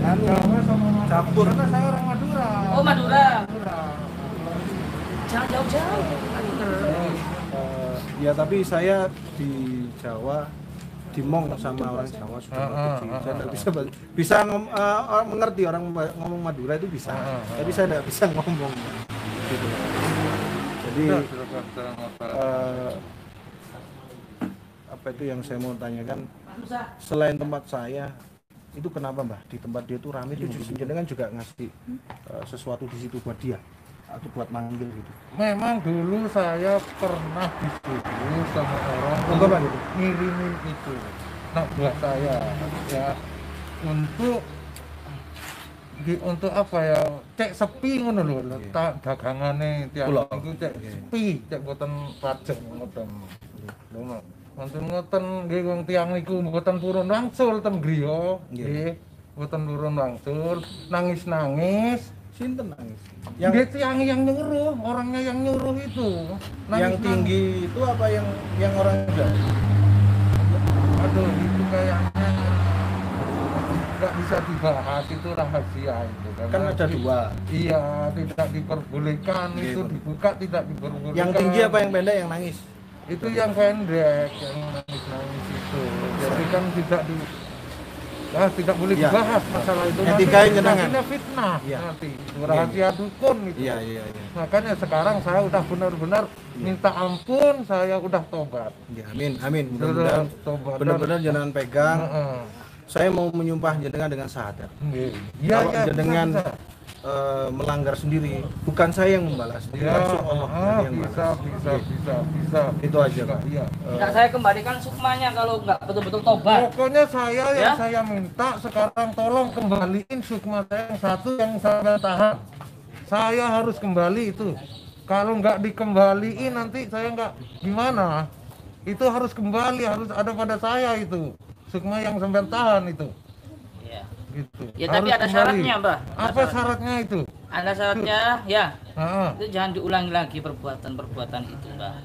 Speaker 2: anu
Speaker 5: Jawa sama Madura.
Speaker 2: campur.
Speaker 5: Karena saya orang Madura.
Speaker 1: Oh, Madura.
Speaker 5: Madura.
Speaker 1: Jangan jauh-jauh.
Speaker 2: Ya tapi saya di Jawa dimong sama orang Jawa sudah kecil. Saya tidak bisa mengerti orang ngomong Madura itu bisa, tapi saya tidak bisa ngomong. Gitu. Jadi apa itu yang saya mau tanyakan, selain tempat saya itu kenapa Mbah di tempat dia itu ramai itu jenengan juga ngasih sesuatu di situ buat dia atau buat manggil gitu.
Speaker 5: Memang dulu saya pernah disuruh sama orang
Speaker 2: Enggak, Pak, gitu.
Speaker 5: ngirimin itu. Nah buat saya ya untuk apa ya, cek sepi ngono lho, letak dagangane tiang
Speaker 2: Kula.
Speaker 5: niku cek sepi, cek boten pajeng ngoten. Lho ngoten nggih wong tiang niku boten purun wangsul ten griya, nggih. Boten purun wangsul, nangis-nangis.
Speaker 2: Sinten nangis?
Speaker 5: Dia tiang yang nyuruh, orangnya yang nyuruh itu.
Speaker 2: Yang tinggi itu apa yang orang jauh?
Speaker 5: Aduh, itu kayaknya nggak bisa dibahas, itu rahasia itu.
Speaker 2: Kan ada dua.
Speaker 5: Iya, tidak diperbolehkan,
Speaker 2: Iya,
Speaker 5: itu
Speaker 2: betul.
Speaker 5: dibuka tidak diperbolehkan.
Speaker 2: Yang tinggi apa yang pendek yang nangis?
Speaker 5: Itu yang pendek, yang nangis-nangis itu. Jadi kan tidak boleh
Speaker 2: Iya.
Speaker 5: dibahas masalah itu.
Speaker 2: Etikain jenengan.
Speaker 5: Nanti fitnah,
Speaker 2: Iya.
Speaker 5: nanti rahasia dukun itu.
Speaker 2: Iya.
Speaker 5: Makanya sekarang saya udah benar-benar minta ampun, saya udah tobat.
Speaker 2: Ya, amin. Mudah-mudahan
Speaker 5: Tobat.
Speaker 2: benar-benar jenengan pegang.
Speaker 5: Heeh.
Speaker 2: Saya mau menyumpah jenengan dengan syahadat.
Speaker 5: Iya,
Speaker 2: Kalau jenengan melanggar sendiri, bukan saya yang membalas,
Speaker 5: ya,
Speaker 2: langsung Allah yang
Speaker 5: bisa.
Speaker 2: membalas. Itu aja, Pak.
Speaker 5: Iya.
Speaker 1: Tidak, saya kembalikan sukmanya kalau nggak betul-betul tobat.
Speaker 5: Pokoknya saya
Speaker 1: Ya?
Speaker 5: yang saya minta sekarang tolong kembaliin sukma saya yang satu yang saya tahan. Saya harus kembali itu. Kalau nggak dikembaliin nanti saya nggak gimana. Itu harus kembali, harus ada pada saya itu. Sukma yang sampai tahan itu.
Speaker 1: Iya.
Speaker 5: Gitu.
Speaker 1: Ya, tapi
Speaker 5: Harus
Speaker 1: ada
Speaker 5: kembali.
Speaker 1: syaratnya, Mbah.
Speaker 5: Apa syaratnya itu?
Speaker 1: Ada syaratnya, ya.
Speaker 5: Heeh.
Speaker 1: Itu jangan diulangi lagi perbuatan itu, Mbah.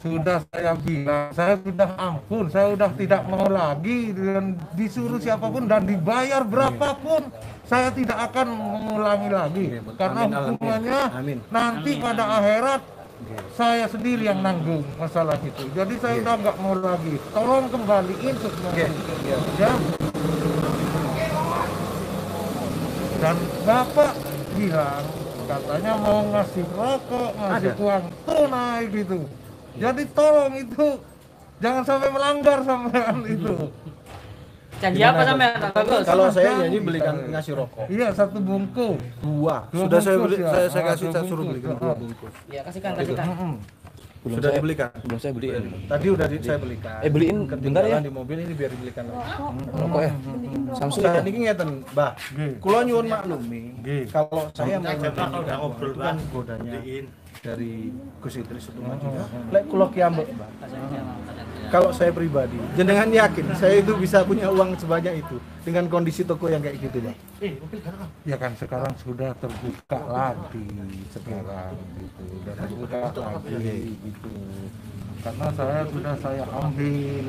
Speaker 5: Sudah saya bilang, saya sudah ampun, saya sudah tidak mau lagi dan disuruh siapapun dan dibayar berapapun, saya tidak akan mengulangi lagi. Karena
Speaker 2: Amin,
Speaker 5: hukumannya
Speaker 2: amin.
Speaker 5: nanti pada akhirat saya sendiri yang nanggung masalah itu. Jadi saya udah nggak mau lagi. Tolong kembaliin semuanya. Ya. Dan Bapak bilang katanya mau ngasih rokok, ngasih uang tunai gitu. Jadi tolong itu jangan sampai melanggar sampean itu.
Speaker 1: Janji apa sampean, Bagus?
Speaker 2: Kalau saya janji belikan ngasih rokok
Speaker 5: Iya, satu bungkus.
Speaker 2: dua.
Speaker 5: Dua
Speaker 2: Sudah saya
Speaker 5: bungkus
Speaker 2: beli,
Speaker 5: ya?
Speaker 2: saya kasih,
Speaker 5: Dua
Speaker 2: saya suruh
Speaker 5: bungkus.
Speaker 2: belikan 2 bungkus.
Speaker 1: Ya, kasihkan.
Speaker 2: Sudah dibelikan.
Speaker 4: Belum saya beliin.
Speaker 2: Tadi udah saya belikan.
Speaker 4: Beliin bentar ya.
Speaker 2: Ketinggalan di mobil ini biar dibelikan lagi.
Speaker 4: Rokok ya. Samsung
Speaker 2: Saya
Speaker 4: ya.
Speaker 2: niki ngeten, Mbah. Kula nyuwun maklumi. Kalau saya mau
Speaker 5: kalau udah ngobrol,
Speaker 2: itu kan godanya dari Gus Idris itu Madinah. Lek kula kiambek, Mbah. Kalau saya pribadi, jenengan yakin saya itu bisa punya uang sebanyak itu dengan kondisi toko yang kayak gitu, Mbah?
Speaker 5: Ya kan sekarang sudah terbuka lagi sekarang gitu. Sudah terbuka lagi gitu. Karena saya ambil.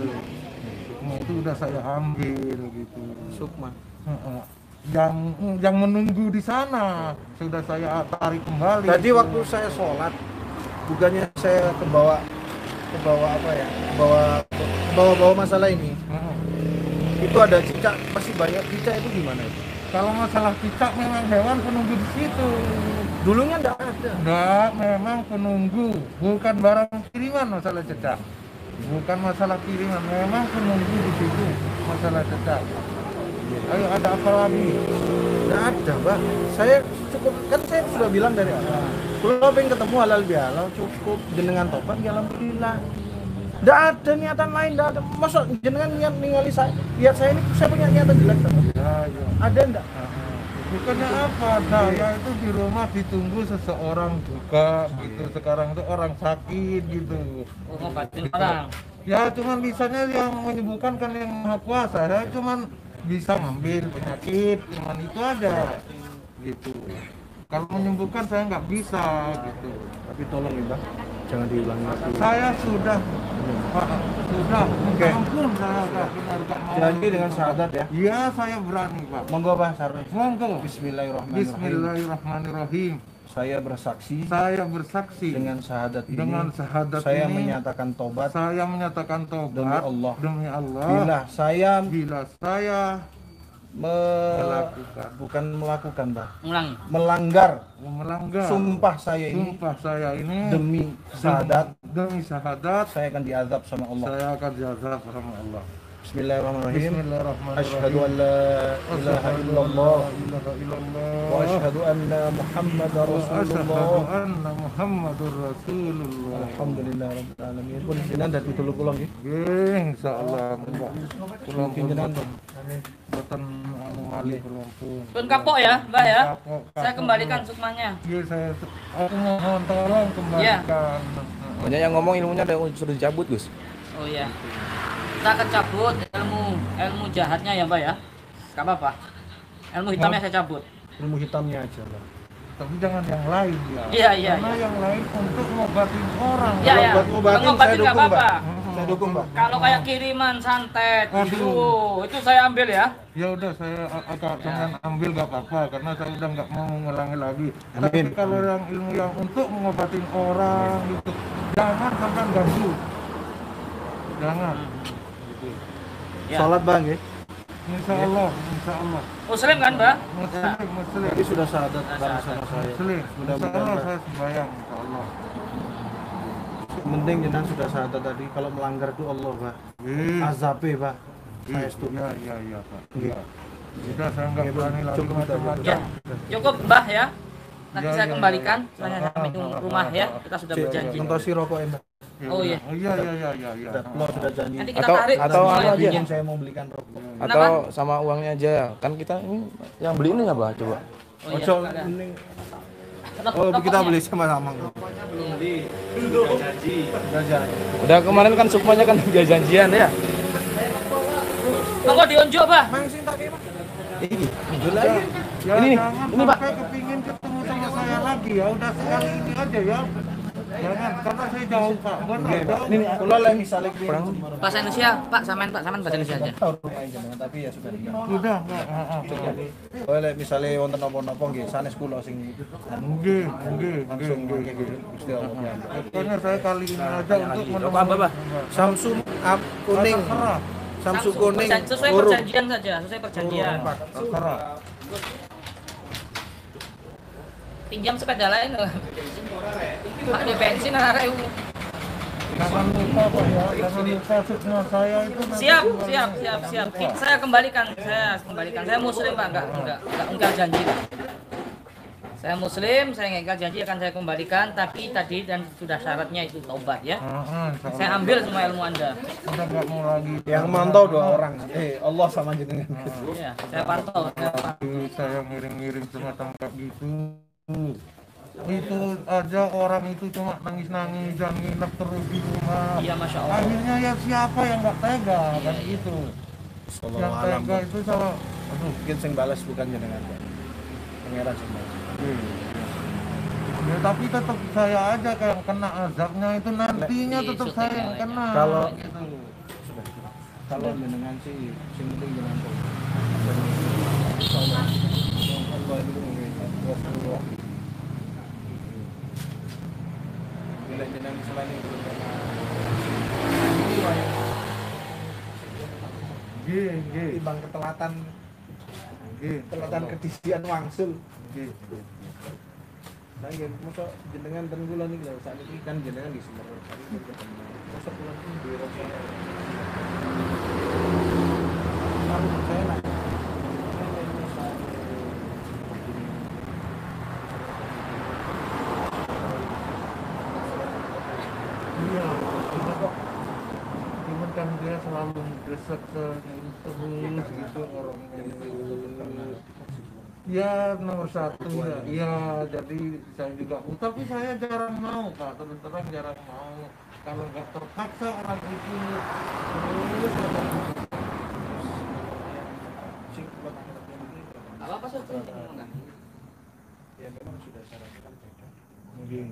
Speaker 5: Sukma itu udah saya ambil gitu.
Speaker 2: Sukma.
Speaker 5: Heeh. Yang menunggu di sana sudah saya tarik kembali.
Speaker 2: Tadi waktu saya sholat, bukannya saya kebawa apa ya? Bawa masalah ini.
Speaker 5: Heeh.
Speaker 2: Itu ada cicak, masih banyak cicak itu gimana itu?
Speaker 5: Kalau masalah cicak memang hewan penunggu di situ.
Speaker 2: Dulunya enggak ada.
Speaker 5: Enggak, memang penunggu, bukan barang kiriman masalah cicak. Bukan masalah kiriman, memang penunggu di situ masalah cicak. Ayo ada apa lagi?
Speaker 2: Enggak ada, Mbak. Saya cukup, kan saya sudah bilang dari awal. Kalau pengen ketemu halal bihalal cukup jenengan tobat ya alhamdulillah. Enggak ada niatan lain, enggak ada. Masa jenengan niat ningali saya? Lihat saya ini saya punya niatan jelek sama.
Speaker 5: Ya, ya.
Speaker 2: Ada enggak?
Speaker 5: Bukannya apa, saya itu di rumah ditunggu seseorang juga gitu. Sekarang itu orang sakit gitu.
Speaker 1: Oh, ngobatin orang.
Speaker 5: Ya cuman bisanya yang menyembuhkan kan yang Maha Kuasa. Saya cuman bisa ngambil penyakit, cuman itu aja gitu. Kalau menyembuhkan saya nggak bisa gitu.
Speaker 2: Tapi tolong ya, Mbak. Jangan diulangi lagi.
Speaker 5: Saya sudah Pak, sudah.
Speaker 2: Oke.
Speaker 5: Ampun saya benar gak mau.
Speaker 2: Janji dengan syahadat ya.
Speaker 5: Iya, saya berani, Pak.
Speaker 2: Monggo Pak Sarwi.
Speaker 5: Monggo.
Speaker 2: Bismillahirrahmanirrahim.
Speaker 5: Bismillahirrahmanirrahim.
Speaker 2: Saya bersaksi
Speaker 5: Saya bersaksi
Speaker 2: dengan syahadat ini.
Speaker 5: dengan syahadat
Speaker 2: Saya
Speaker 5: ini,
Speaker 2: menyatakan tobat
Speaker 5: saya menyatakan tobat
Speaker 2: demi Allah.
Speaker 5: demi Allah.
Speaker 2: Bila saya
Speaker 5: Bila saya melakukan
Speaker 2: bukan melakukan, Pak.
Speaker 1: Ulangi.
Speaker 2: Melanggar
Speaker 5: melanggar
Speaker 2: sumpah saya ini
Speaker 5: sumpah saya ini
Speaker 2: demi syahadat,
Speaker 5: demi syahadat,
Speaker 2: saya akan diazab sama Allah.
Speaker 5: saya akan diazab sama Allah.
Speaker 2: Bismillahirrahmanirrahim.
Speaker 5: Bismillahirrahmanirrahim.
Speaker 2: Asyhadu an la ilaha illallah
Speaker 5: ilaha illallah
Speaker 2: wa asyhadu anna Muhammadar
Speaker 5: wa asyhadu
Speaker 2: Rasulullah.
Speaker 5: anna Muhammadur Rasulullah.
Speaker 2: Alhamdulillah rabbil alamin. Pun jenengan dadi dulu pulang nggih.
Speaker 5: Nggih, insyaallah Mbak. Pulang
Speaker 2: Mungkin jenengan
Speaker 5: boten anu malih pulang pun.
Speaker 1: Pun kapok ya, Mbak ya.
Speaker 5: Kapok.
Speaker 1: Saya kembalikan sukmanya.
Speaker 5: Iya, aku mohon tolong kembalikan.
Speaker 8: Banyak yang ngomong ilmunya ada yang sudah dicabut, Gus.
Speaker 1: Oh iya. Kita akan cabut ilmu jahatnya ya, Mbak ya. Gak apa-apa. Ilmu hitamnya saya cabut.
Speaker 2: ilmu hitamnya aja, Pak.
Speaker 5: Tapi jangan yang lain ya.
Speaker 1: Iya, iya.
Speaker 5: Karena yang lain untuk ngobatin orang.
Speaker 1: Iya, ya.
Speaker 2: Buat ngobatin saya
Speaker 1: Ngobatin nggak
Speaker 2: dukung, Pak.
Speaker 1: apa-apa.
Speaker 2: Saya dukung, Pak.
Speaker 1: Kalau kayak kiriman santet
Speaker 5: Aduh.
Speaker 1: itu saya ambil ya.
Speaker 5: Ya udah saya agak jangan ambil gak apa-apa karena saya udah nggak mau mengulangi lagi.
Speaker 2: Amin.
Speaker 5: Tapi kalau yang ilmu yang untuk mengobatin orang itu jangan sampai ganggu. Jangan. Gitu.
Speaker 1: Ya.
Speaker 2: Salat, Bang, nggih.
Speaker 5: Insya Allah, insya Allah.
Speaker 1: Muslim kan, Mbak?
Speaker 5: Muslim.
Speaker 2: Tapi sudah syahadat bareng sama saya.
Speaker 5: Muslim. Insya
Speaker 2: Mudah-mudahan,
Speaker 5: Allah
Speaker 2: Pak.
Speaker 5: saya sembahyang, insya Allah.
Speaker 2: Penting jenengan sudah syahadat tadi. Kalau melanggar itu Allah, Pak. Azabe, Pak. Saya setuju.
Speaker 5: Iya, Pak.
Speaker 2: Nggih.
Speaker 5: Sudah saya nggak
Speaker 2: Oke,
Speaker 5: berani lagi
Speaker 2: cukup,
Speaker 5: macam-macam.
Speaker 1: Ya. Cukup, Mbah ya. Nanti
Speaker 5: Ya,
Speaker 1: saya
Speaker 5: ya,
Speaker 1: kembalikan.
Speaker 5: ya.
Speaker 1: Saya sampai ke rumah ya. Kita sudah berjanji.
Speaker 2: Ngentosi rokok, Mbak.
Speaker 1: Oh iya.
Speaker 5: Iya.
Speaker 2: Kalau sudah janji.
Speaker 1: Nanti kita
Speaker 8: Atau-
Speaker 1: tarik
Speaker 8: atau
Speaker 1: semua
Speaker 8: anu
Speaker 1: ya.
Speaker 8: aja.
Speaker 2: Ingin saya mau belikan rokok.
Speaker 8: Atau sama uangnya aja. Kan kita ini yang beli ini apa coba?
Speaker 1: Oh iya.
Speaker 2: Ojo,
Speaker 1: ada.
Speaker 2: mending.
Speaker 1: Rokok-
Speaker 2: Oh, kita
Speaker 1: rokoknya.
Speaker 2: beli sama-sama. Udah janji.
Speaker 8: Udah kemarin kan sukmanya kan udah janjian ya.
Speaker 1: Tunggu diunjuk, Mbah.
Speaker 2: Alhamdulillah.
Speaker 5: Ya,
Speaker 8: Ini,
Speaker 5: jangan
Speaker 8: ini, Pak.
Speaker 5: sampai kepingin ketemu sama saya lagi ya. Udah sekali ini aja ya. Jangan, karena saya jauh Pak. Benar, jauh.
Speaker 2: Ini kula lek misale
Speaker 1: Bahasa Indonesia, Pak. Samen bahasa Indonesia aja.
Speaker 2: tapi ya sudah tinggal.
Speaker 5: Udah, enggak.
Speaker 2: Oh lek misale wonten napa-napa nggih sanes kula sing langsung mangke Gusti Allah.
Speaker 5: Pokoknya saya kali ini aja untuk
Speaker 8: Apa, Mbak?
Speaker 2: Samsung up kuning.
Speaker 5: Terserah.
Speaker 2: Samsung kuning.
Speaker 1: Sesuai
Speaker 2: huruf.
Speaker 1: perjanjian saja, sesuai perjanjian.
Speaker 5: Terserah.
Speaker 1: Pinjam sepeda lain. Pak di bensin arek.
Speaker 5: Jangan lupa Pak ya. Jangan lupa fitnah saya itu. nanti
Speaker 1: Siap.
Speaker 5: kembali.
Speaker 1: Saya kembalikan. Saya muslim, Pak. Enggak janji. Saya muslim, saya enggak janji akan saya kembalikan, tapi tadi dan sudah syaratnya itu taubat ya. Saya ambil semua ilmu Anda.
Speaker 5: Udah nggak mau lagi.
Speaker 2: Yang mantau 2 orang. Allah sama jenengan.
Speaker 1: Ya, saya pantau.
Speaker 5: Saya ngiring-ngiring semacam kayak gitu. Itu aja orang itu cuma nangis-nangis dan nginep terus di rumah.
Speaker 1: Iya, Masya Allah.
Speaker 5: Akhirnya ya siapa yang nggak tega kan gitu. Yang
Speaker 2: Alam.
Speaker 5: tega itu sama. Aduh.
Speaker 2: Mungkin sing balas bukan jenengan, Pak. Pangeran sing balas.
Speaker 5: Ya tapi tetap saya aja yang kena azabnya itu nantinya
Speaker 1: Iya,
Speaker 5: tetap
Speaker 1: syuting
Speaker 5: saya
Speaker 1: yang
Speaker 5: yang
Speaker 1: lain.
Speaker 5: kena.
Speaker 2: Kalau
Speaker 5: gitu.
Speaker 2: sudah. Kalau jenengan sih sing penting jenengan tahu. Allah itu Rasulullah. Bila jenengan selain itu
Speaker 5: Nggih.
Speaker 2: timbang ketelatan
Speaker 5: Nggih.
Speaker 2: kedisian wangsul.
Speaker 5: Nggih.
Speaker 2: Nah, ya, masa jenengan ten kula niki lho saat ini kan jenengan di Semarang. Masa kula iki di rasa. Saya nak.
Speaker 5: Iya. Cuman kan dia selalu desek terus gitu orangnya. Ya nomor 1 ya, ya jadi saya juga tapi saya jarang mau Pak, terus terang jarang mau kalau nggak terpaksa orang itu terus
Speaker 1: Apa sih?
Speaker 2: Ya memang sudah syaratkan beda.
Speaker 5: mungkin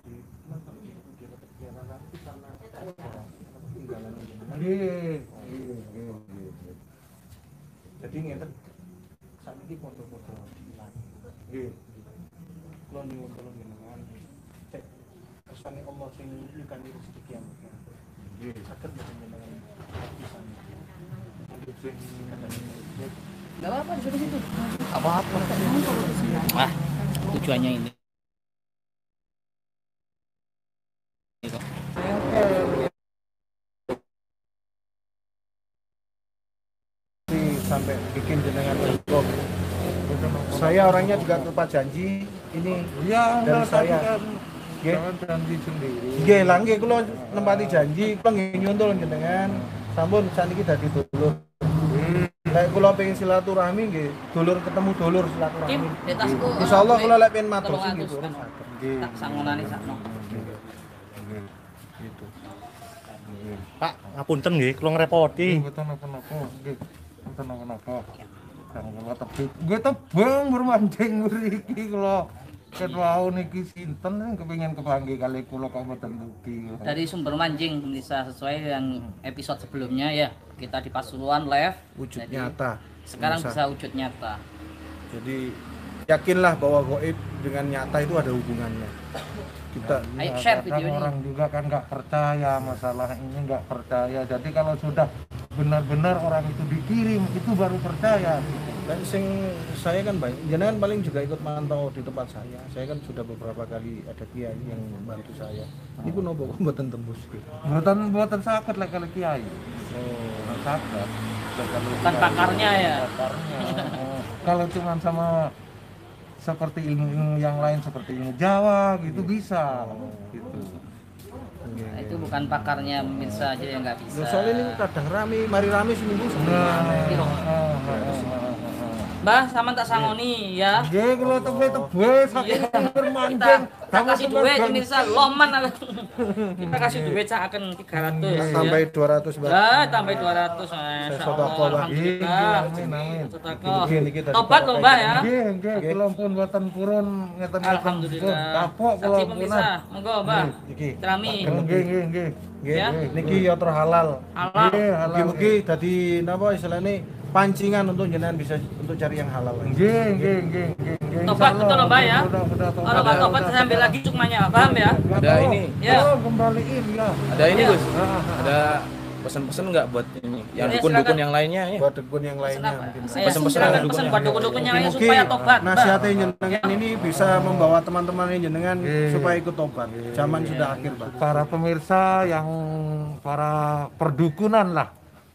Speaker 2: Di karena Nggih. Kula nyuwun tolong jenengan cek kersane Allah sing nyukani rezeki kiamat. Nggih, saged mboten jenengan pisan.
Speaker 1: Enggak apa-apa di situ. Apa-apa. Wah, tujuannya ini.
Speaker 2: Sampai bikin jenengan untuk saya orangnya juga tepat janji ini
Speaker 5: Ya,
Speaker 2: dari saya. Nggih.
Speaker 5: Jangan janji sendiri.
Speaker 2: Nggih, lah nggih kula nempati janji, kula nggih nyuwun tulung jenengan sampun saniki dadi dulur. Lek kula pengen silaturahmi nggih, dulur ketemu dulur
Speaker 1: Kim,
Speaker 2: silaturahmi.
Speaker 1: di tasku.
Speaker 2: Insyaallah kula lek pengen matur sing
Speaker 1: 300
Speaker 2: gitu.
Speaker 1: kan.
Speaker 2: Nggih.
Speaker 1: Tak sangonane sakno.
Speaker 2: Gitu.
Speaker 9: Pak, ngapunten nggih, kula ngrepoti.
Speaker 5: Mboten napa-napa. Nggih. Mboten napa-napa. Kang kula tebih. Nggih tebeng bermancing mriki kula. Ket wau niki sinten sing kepengin kepanggih kali kula kok mboten dugi.
Speaker 1: Dari sumber mancing bisa sesuai dengan episode sebelumnya ya. Kita di Pasuruan live.
Speaker 2: Wujud
Speaker 1: Jadi,
Speaker 2: nyata.
Speaker 1: Sekarang
Speaker 2: Bisa.
Speaker 1: bisa wujud nyata.
Speaker 2: Jadi yakinlah bahwa gaib dengan nyata itu ada hubungannya. Kita
Speaker 1: Ayo share
Speaker 5: Kadang
Speaker 1: video ini.
Speaker 5: orang juga kan nggak percaya masalah ini, nggak percaya. Jadi kalau sudah benar-benar orang itu dikirim itu baru percaya.
Speaker 2: dan sing saya kan banyak, jenengan paling juga ikut mantau di tempat saya. Saya kan sudah beberapa kali ada kiai yang membantu saya. Iku nopo kok mboten tembus.
Speaker 5: Buatan sakit lah kalau kiai. Oh, sakit.
Speaker 1: Bukan pakarnya ya.
Speaker 5: Pakarnya. Kalau cuma sama seperti ilmu yang lain seperti ilmu Jawa gitu bisa. Gitu.
Speaker 1: Nah, itu bukan pakarnya pemirsa aja yang nggak bisa.
Speaker 2: Loh, soalnya ini kadang mari rame seminggu sebenarnya.
Speaker 1: Mbah, sama tak sangoni ya.
Speaker 5: Nggih, kula tebe saking bermanjing.
Speaker 1: Kita kasih duit pemirsa loman kita kasih duit akan 300 ya.
Speaker 2: Sampai 200 Mbak.
Speaker 1: Ya, tambah 200. Masyaallah. Alhamdulillah.
Speaker 5: Amin.
Speaker 1: Sedekah.
Speaker 2: Niki tadi
Speaker 1: Tobat loh, Mbah ya.
Speaker 5: Nggih, kula pun buatan purun ngeten.
Speaker 1: Alhamdulillah.
Speaker 5: Kapok kula
Speaker 1: Saksi pemirsa, monggo, Mbah.
Speaker 2: Iki.
Speaker 1: Cerami.
Speaker 5: Nggih.
Speaker 2: Nggih.
Speaker 1: Ya.
Speaker 2: Niki ya halal.
Speaker 1: Halal.
Speaker 2: Mugi-mugi dadi napa istilahnya pancingan untuk jenengan bisa untuk cari yang halal.
Speaker 5: Nggih.
Speaker 1: Tobat betul loh, Mbah ya.
Speaker 5: Udah,
Speaker 1: Kalau nggak tobat saya ambil lagi cukmanya, paham ya?
Speaker 8: Ada ini.
Speaker 1: Ya.
Speaker 5: Oh, kembaliin ya.
Speaker 8: Ada ini,
Speaker 1: Iya.
Speaker 8: Gus. Ada pesan-pesan nggak buat ini? Yang
Speaker 1: Ya,
Speaker 8: dukun-dukun
Speaker 1: silakan.
Speaker 8: yang lainnya ya.
Speaker 2: Buat dukun yang lainnya
Speaker 1: Kenapa?
Speaker 2: mungkin.
Speaker 1: Saya
Speaker 8: Pesan-pesan
Speaker 1: silakan
Speaker 8: dukun
Speaker 1: pesan
Speaker 8: yang
Speaker 1: buat
Speaker 8: lain.
Speaker 1: dukun-dukun yang lain
Speaker 2: Mugi-mugi
Speaker 1: supaya tobat, Mbah.
Speaker 2: nasihatnya jenengan ini bisa membawa teman-teman jenengan supaya ikut tobat. Zaman sudah akhir, Pak.
Speaker 5: Para pemirsa yang para perdukunan lah,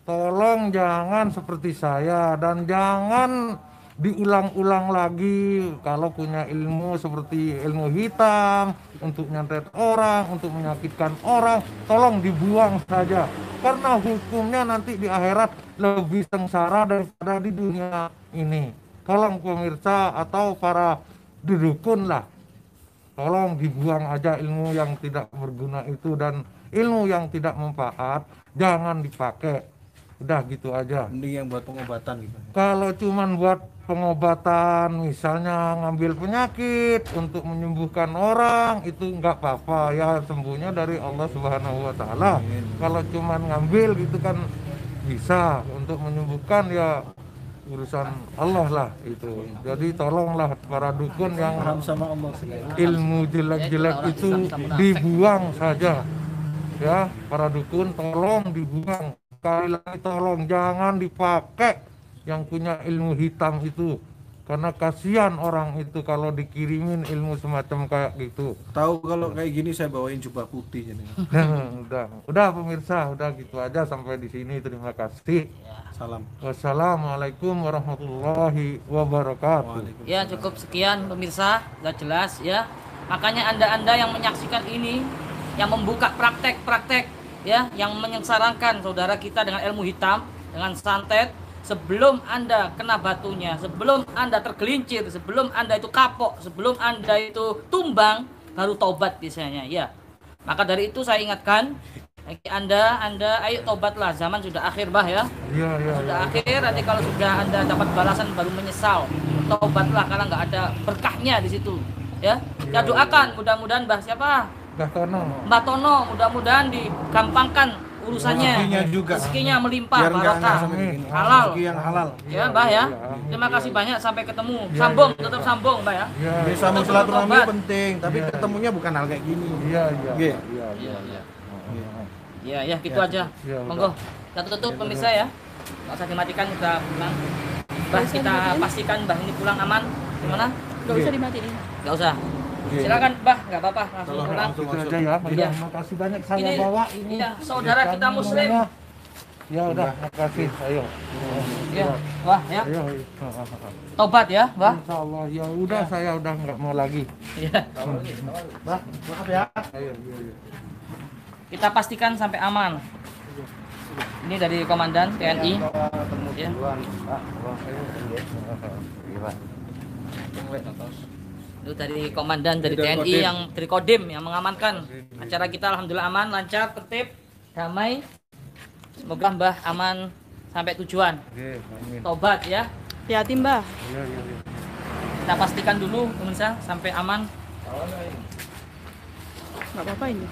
Speaker 5: tolong jangan seperti saya dan jangan diulang-ulang lagi. Kalau punya ilmu seperti ilmu hitam untuk nyantet orang, untuk menyakitkan orang, tolong dibuang saja karena hukumnya nanti di akhirat lebih sengsara daripada di dunia ini. Tolong pemirsa atau para dukun lah, tolong dibuang aja ilmu yang tidak berguna itu, dan ilmu yang tidak manfaat jangan dipakai. Udah gitu aja.
Speaker 2: Mending yang buat pengobatan gitu.
Speaker 5: Kalau cuman buat pengobatan, misalnya ngambil penyakit untuk menyembuhkan orang, itu nggak apa-apa ya, sembuhnya dari Allah Subhanahu wa Ta'ala. Kalau cuman ngambil gitu kan bisa, untuk menyembuhkan ya urusan Allah lah itu. Jadi tolonglah para dukun yang
Speaker 2: Paham sama Allah.
Speaker 5: ilmu jelek-jelek itu dibuang saja ya. Para dukun tolong dibuang. Sekali lagi tolong jangan dipakai yang punya ilmu hitam itu, karena kasihan orang itu kalau dikirimin ilmu semacam kayak gitu.
Speaker 2: Tahu kalau kayak gini saya bawain jubah putih jenengan.
Speaker 5: Udah pemirsa, udah gitu aja sampai di sini. Terima kasih.
Speaker 2: Salam.
Speaker 5: Wassalamualaikum warahmatullahi wabarakatuh.
Speaker 1: Ya, cukup sekian pemirsa, sudah jelas ya. Makanya Anda yang menyaksikan ini, yang membuka praktek-praktek ya, yang menyengsarakan saudara kita dengan ilmu hitam, dengan santet, sebelum Anda kena batunya, sebelum Anda tergelincir, sebelum Anda itu kapok, sebelum Anda itu tumbang, baru taubat biasanya ya. Maka dari itu saya ingatkan Anda ayo tobatlah, zaman sudah akhir bah ya.
Speaker 5: Iya.
Speaker 1: Sudah akhir, nanti kalau sudah Anda dapat balasan baru menyesal. Tobatlah karena nggak ada berkahnya di situ ya. Ya doakan mudah-mudahan Mbah siapa?
Speaker 5: Mbah Tono.
Speaker 1: Mbak Tono, mudah-mudahan digampangkan urusannya.
Speaker 2: Rezekinya juga.
Speaker 1: Rezekinya melimpah,
Speaker 2: Biar nggak
Speaker 1: barokah,
Speaker 2: sampai begini.
Speaker 1: halal.
Speaker 2: Rezeki yang halal.
Speaker 1: Ya Mbah ya. Terima kasih banyak, sampai ketemu. Sambung, tetap sambung Mbah ya.
Speaker 2: Bisa mau silaturahmi penting, tapi ketemunya bukan hal kayak gini.
Speaker 5: Iya.
Speaker 1: Ya gitu aja. Monggo. Kita tutup pemirsa ya. Nggak usah dimatikan, kita pulang. Mbah, kita pastikan Mbah ini pulang aman. Gimana?
Speaker 3: Gak usah dimatiin.
Speaker 1: Nggak usah. Silakan Mbah, nggak apa-apa, langsung pulang.
Speaker 5: Itu aja ya.
Speaker 1: Iya.
Speaker 5: Terima kasih banyak saya
Speaker 1: Ini
Speaker 5: bawa ini.
Speaker 1: iya, saudara kita muslim.
Speaker 5: Ya udah, makasih. Ayo.
Speaker 1: Ya, wah ya.
Speaker 5: Ayo.
Speaker 1: Tobat ya, Mbah.
Speaker 5: Insya Allah ya udah, saya udah nggak mau lagi.
Speaker 1: Iya.
Speaker 5: Bah, maaf ya.
Speaker 1: Kita pastikan sampai aman. Ini dari Komandan TNI. Ya. Itu dari Komandan dari TNI yang dari Kodim yang mengamankan acara kita. Alhamdulillah aman, lancar, tertib, damai. Semoga Mbah aman sampai tujuan. Tobat ya.
Speaker 3: Hati-hati Mbah.
Speaker 1: Kita pastikan dulu pemirsa sampai aman.
Speaker 3: Gak apa-apa ini.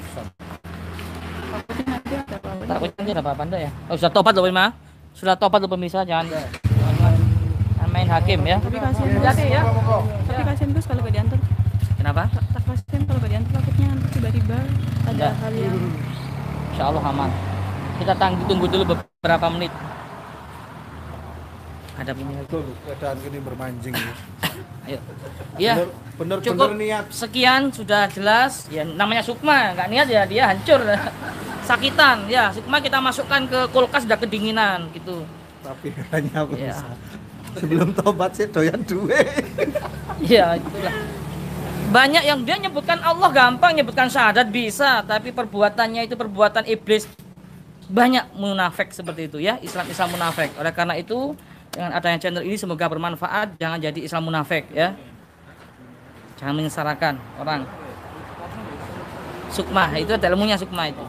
Speaker 3: Takutnya nanti ada apa-apa.
Speaker 1: Takutnya nanti ada apa-apa Anda ya. Oh, sudah tobat loh pemirsa. Sudah tobat loh pemirsa, jangan main hakim ya.
Speaker 3: Tapi kasihan Gus.
Speaker 1: Ya.
Speaker 3: Tapi kasihan Gus kalau gak diantar.
Speaker 1: Kenapa?
Speaker 3: Tak kasihan kalau gak diantar, takutnya nanti tiba-tiba ada
Speaker 1: Enggak.
Speaker 3: hal yang
Speaker 1: Insya Allah aman. Kita tunggu dulu beberapa menit. Ada ini.
Speaker 2: Keadaan gini bermanjing.
Speaker 1: Ayo. Iya.
Speaker 2: Bener
Speaker 1: Cukup
Speaker 2: niat.
Speaker 1: sekian sudah jelas. Ya namanya Sukma, nggak niat ya dia hancur. Sakitan. Ya, Sukma kita masukkan ke kulkas udah kedinginan gitu.
Speaker 2: Tapi hanya
Speaker 1: Ya.
Speaker 2: sebelum tobat sih doyan duit.
Speaker 1: Iya, itulah. Banyak yang dia nyebutkan Allah gampang, nyebutkan syahadat bisa, tapi perbuatannya itu perbuatan iblis. Banyak munafik seperti itu ya, Islam munafik. Oleh karena itu, dengan adanya channel ini semoga bermanfaat, jangan jadi Islam munafik ya. Jangan menyengsarakan orang. Sukma, itu ada ilmunya Sukma itu.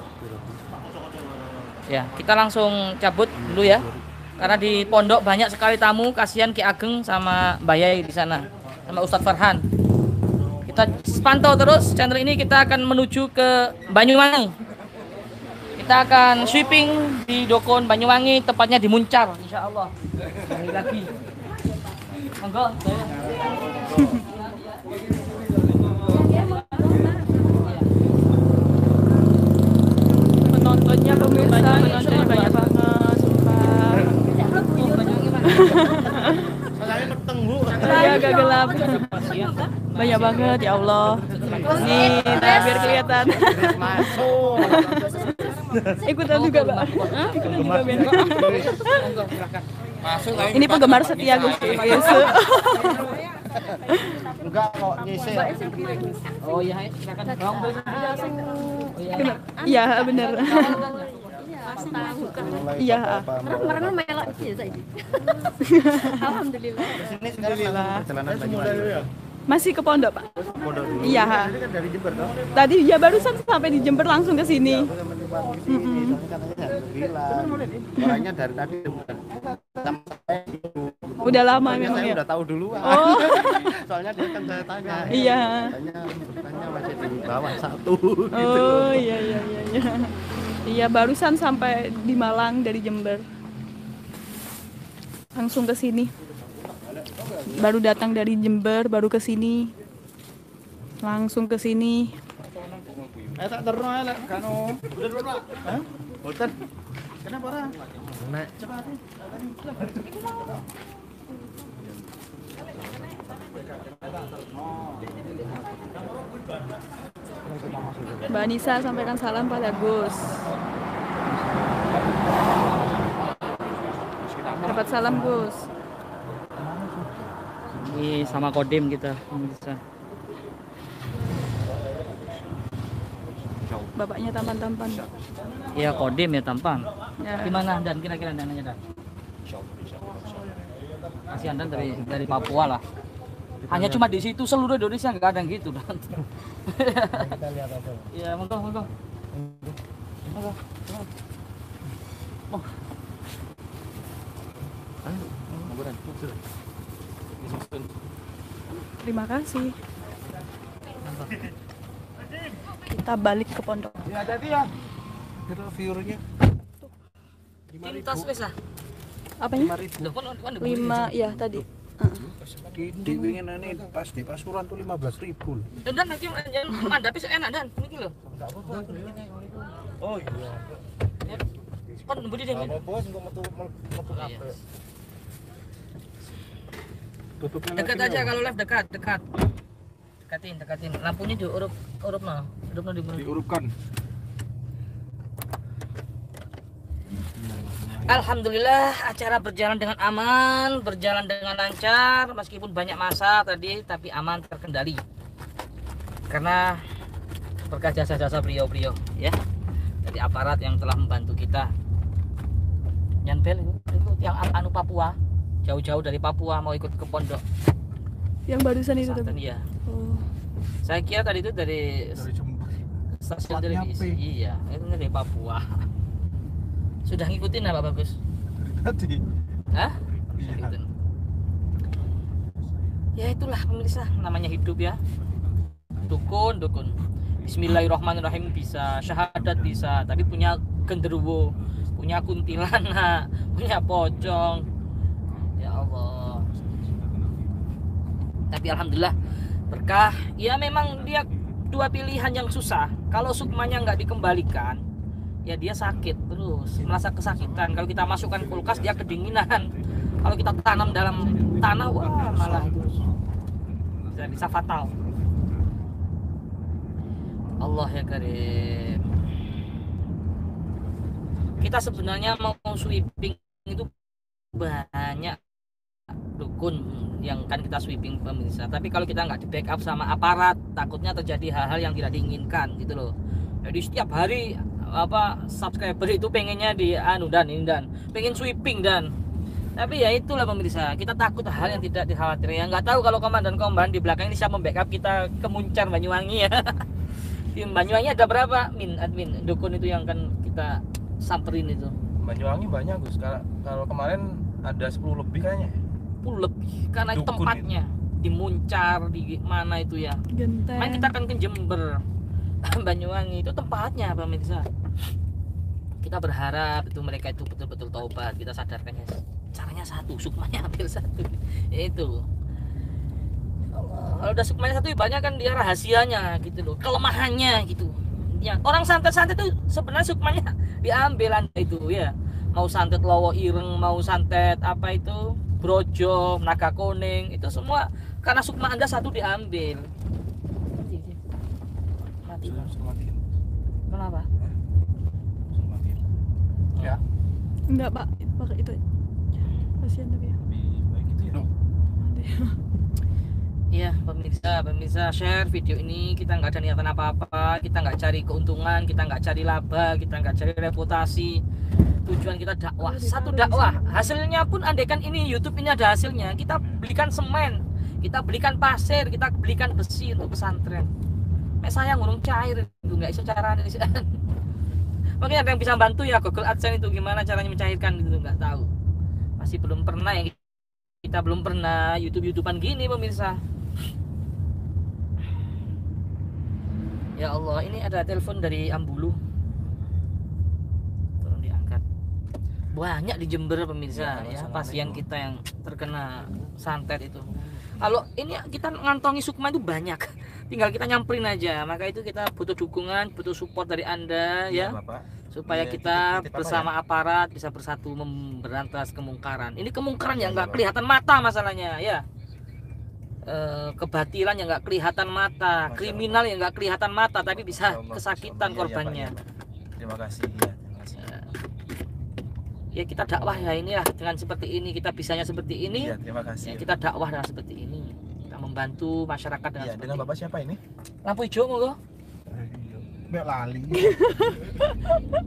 Speaker 1: Ya, kita langsung cabut dulu ya. Karena di pondok banyak sekali tamu, kasihan Ki Ageng sama Mbak Yai di sana, sama Ustadz Farhan. Kita pantau terus channel ini, kita akan menuju ke Banyuwangi. Kita akan sweeping di Dokon Banyuwangi, tepatnya di Muncar, insya Allah. Sekali lagi. Monggo.
Speaker 3: penontonnya pemirsa, penontonnya banyak banget, sumpah. Saya agak gelap. Banyak banget ya Allah. Nih, biar kelihatan. Ikutan juga, Pak. Ikutan juga, Ben. Ini penggemar setia Gus.
Speaker 9: Enggak kok nyisir.
Speaker 1: Oh iya, silakan.
Speaker 3: Iya, benar. Iya.
Speaker 10: Kemarin melok sih saya. Alhamdulillah.
Speaker 9: Sini sekarang perjalanan Banyuwangi.
Speaker 3: Masih ke pondok, Pak?
Speaker 9: Pondok dulu.
Speaker 3: Iya.
Speaker 9: Tadi kan dari Jember toh?
Speaker 3: Tadi ya barusan sampai di Jember langsung ke sini.
Speaker 9: Katanya bilang orangnya dari tadi bukan sama saya gitu.
Speaker 3: Udah lama
Speaker 9: Soalnya
Speaker 3: memang
Speaker 9: saya
Speaker 3: ya.
Speaker 9: udah tahu duluan.
Speaker 3: Oh.
Speaker 9: Soalnya dia kan saya tanya.
Speaker 3: Iya.
Speaker 9: Tanya masih di bawah satu gitu.
Speaker 3: Oh iya. Iya barusan sampai di Malang dari Jember. Langsung ke sini. Baru datang dari Jember, baru ke sini. Langsung ke sini.
Speaker 9: Tak terus aja lah, kano. Udah dulu Pak. Hah? Boten. Kenapa orang? Nek. Cepat.
Speaker 3: Mbak Nisa sampaikan salam pada Gus. Dapat salam Gus.
Speaker 1: Ini sama Kodim kita pemirsa.
Speaker 3: Bapaknya tampan-tampan.
Speaker 1: Iya Kodim ya tampan.
Speaker 3: Ya.
Speaker 1: Gimana dan kira-kira dananya dan? Masih Andan dari Papua lah. Hanya cuma di situ, seluruh Indonesia nggak ada yang gitu dan.
Speaker 9: Kita lihat aja.
Speaker 1: Iya monggo. Oh.
Speaker 3: Terima kasih. Kita balik ke pondok.
Speaker 2: Ya jadi ya. Kita viewernya.
Speaker 1: Tintas wes lah.
Speaker 3: Apanya?
Speaker 1: Loh, kan
Speaker 3: 5 ya tadi.
Speaker 2: Di wingin ini pas di Pasuruan tuh 15.000 loh.
Speaker 1: Dan nanti mandapnya enak dan ini loh.
Speaker 5: Oh iya.
Speaker 1: Ya. Kon budi deh.
Speaker 5: Kalau bos nggak metu apa?
Speaker 1: Dekat aja kalau live dekat. Dekatin. Lampunya diurup
Speaker 2: Diurupkan.
Speaker 1: Alhamdulillah acara berjalan dengan aman, berjalan dengan lancar meskipun banyak masa tadi tapi aman terkendali. Karena berkah jasa-jasa beliau-beliau ya. Dari aparat yang telah membantu kita. Nyanbel itu yang anu Papua, jauh-jauh dari Papua mau ikut ke pondok.
Speaker 3: Yang barusan itu
Speaker 1: Pesantren,
Speaker 3: tadi.
Speaker 1: iya.
Speaker 3: Oh.
Speaker 1: Saya kira tadi itu dari stasiun televisi. Iya, itu dari Papua. Sudah ngikutin apa Bagus?
Speaker 2: Tadi.
Speaker 1: Hah?
Speaker 2: Iya.
Speaker 1: Ngikutin. Ya itulah pemirsa, namanya hidup ya. Dukun. Bismillahirrahmanirrahim bisa, syahadat bisa, tapi punya genderuwo, punya kuntilanak, punya pocong. Ya Allah. Tapi alhamdulillah berkah. Ya memang dia dua pilihan yang susah. Kalau sukmanya nggak dikembalikan, ya dia sakit terus, merasa kesakitan. Kalau kita masukkan kulkas dia kedinginan. Kalau kita tanam dalam tanah, wah malah itu bisa fatal. Allah ya karim. Kita sebenarnya mau sweeping itu banyak dukun yang kan kita sweeping pemirsa. Tapi kalau kita nggak di backup sama aparat, takutnya terjadi hal-hal yang tidak diinginkan gitu loh. Jadi setiap hari subscriber itu pengennya di pengen sweeping dan tapi ya itulah pemirsa, kita takut hal yang tidak dikhawatirkan. Nggak tahu kalau komandan di belakang ini siapa membackup kita ke Muncar Banyuwangi ya. Di Banyuwangi ada berapa admin dukun itu yang kan kita samperin itu?
Speaker 8: Banyuwangi banyak Gus. Kalau kemarin ada 10 lebih kayaknya.
Speaker 1: 10 lebih karena
Speaker 8: Dukun
Speaker 1: tempatnya di Muncar di mana itu ya.
Speaker 3: Genteng.
Speaker 1: Main kita akan ke Jember. Banyuwangi itu tempatnya pemirsa. Kita berharap itu mereka itu betul-betul taubat. Kita sadarkan ya. Caranya satu, sukmanya hampir satu. Itu. Kalau udah sukmanya satu banyak kan dia rahasianya gitu loh, kelemahannya gitu. Ya, orang santet-santet itu sebenarnya sukmanya diambil Anda itu ya. Mau santet lowo ireng, mau santet apa itu brojo, naga kuning, itu semua karena sukma Anda satu diambil. Mati. Kenapa?
Speaker 8: Ya.
Speaker 3: Enggak, Pak. Pakai itu. Kasihan tapi ya.
Speaker 8: Baik gitu ya.
Speaker 1: Iya pemirsa share video ini. Kita nggak ada niatan apa-apa, kita nggak cari keuntungan, kita nggak cari laba, kita nggak cari reputasi. Tujuan kita dakwah, satu dakwah. Hasilnya pun andaikan ini YouTube ini ada hasilnya, kita belikan semen, kita belikan pasir, kita belikan besi untuk pesantren. Saya ngurung cair itu nggak bisa caranya. Mungkin ada yang bisa bantu ya Google AdSense itu gimana caranya mencairkan itu nggak tahu. Masih belum pernah ya, kita belum pernah YouTubean gini pemirsa. Ya Allah, ini ada telepon dari Ambulu. Tolong diangkat. Banyak di Jember pemirsa ya, pasien kita yang terkena santet itu. Kalau ini kita ngantongi sukma itu banyak. Tinggal kita nyamperin aja. Maka itu kita butuh dukungan, butuh support dari Anda ya.
Speaker 8: Bapak.
Speaker 1: Supaya kita bersama aparat bisa bersatu memberantas kemungkaran. Ini kemungkaran yang nggak kelihatan mata masalahnya ya. Kebatilan yang nggak kelihatan mata, kriminal yang nggak kelihatan mata tapi bisa kesakitan korbannya.
Speaker 8: Terima kasih ya.
Speaker 1: Ya kita dakwah ya ini ya dengan seperti ini, kita bisanya seperti ini.
Speaker 8: Ya, terima kasih.
Speaker 1: Ya, kita dakwah dengan seperti ini. Kita membantu masyarakat dengan seperti
Speaker 8: dengan Bapak siapa ini?
Speaker 1: Lampu hijau monggo.
Speaker 2: Mbak lali.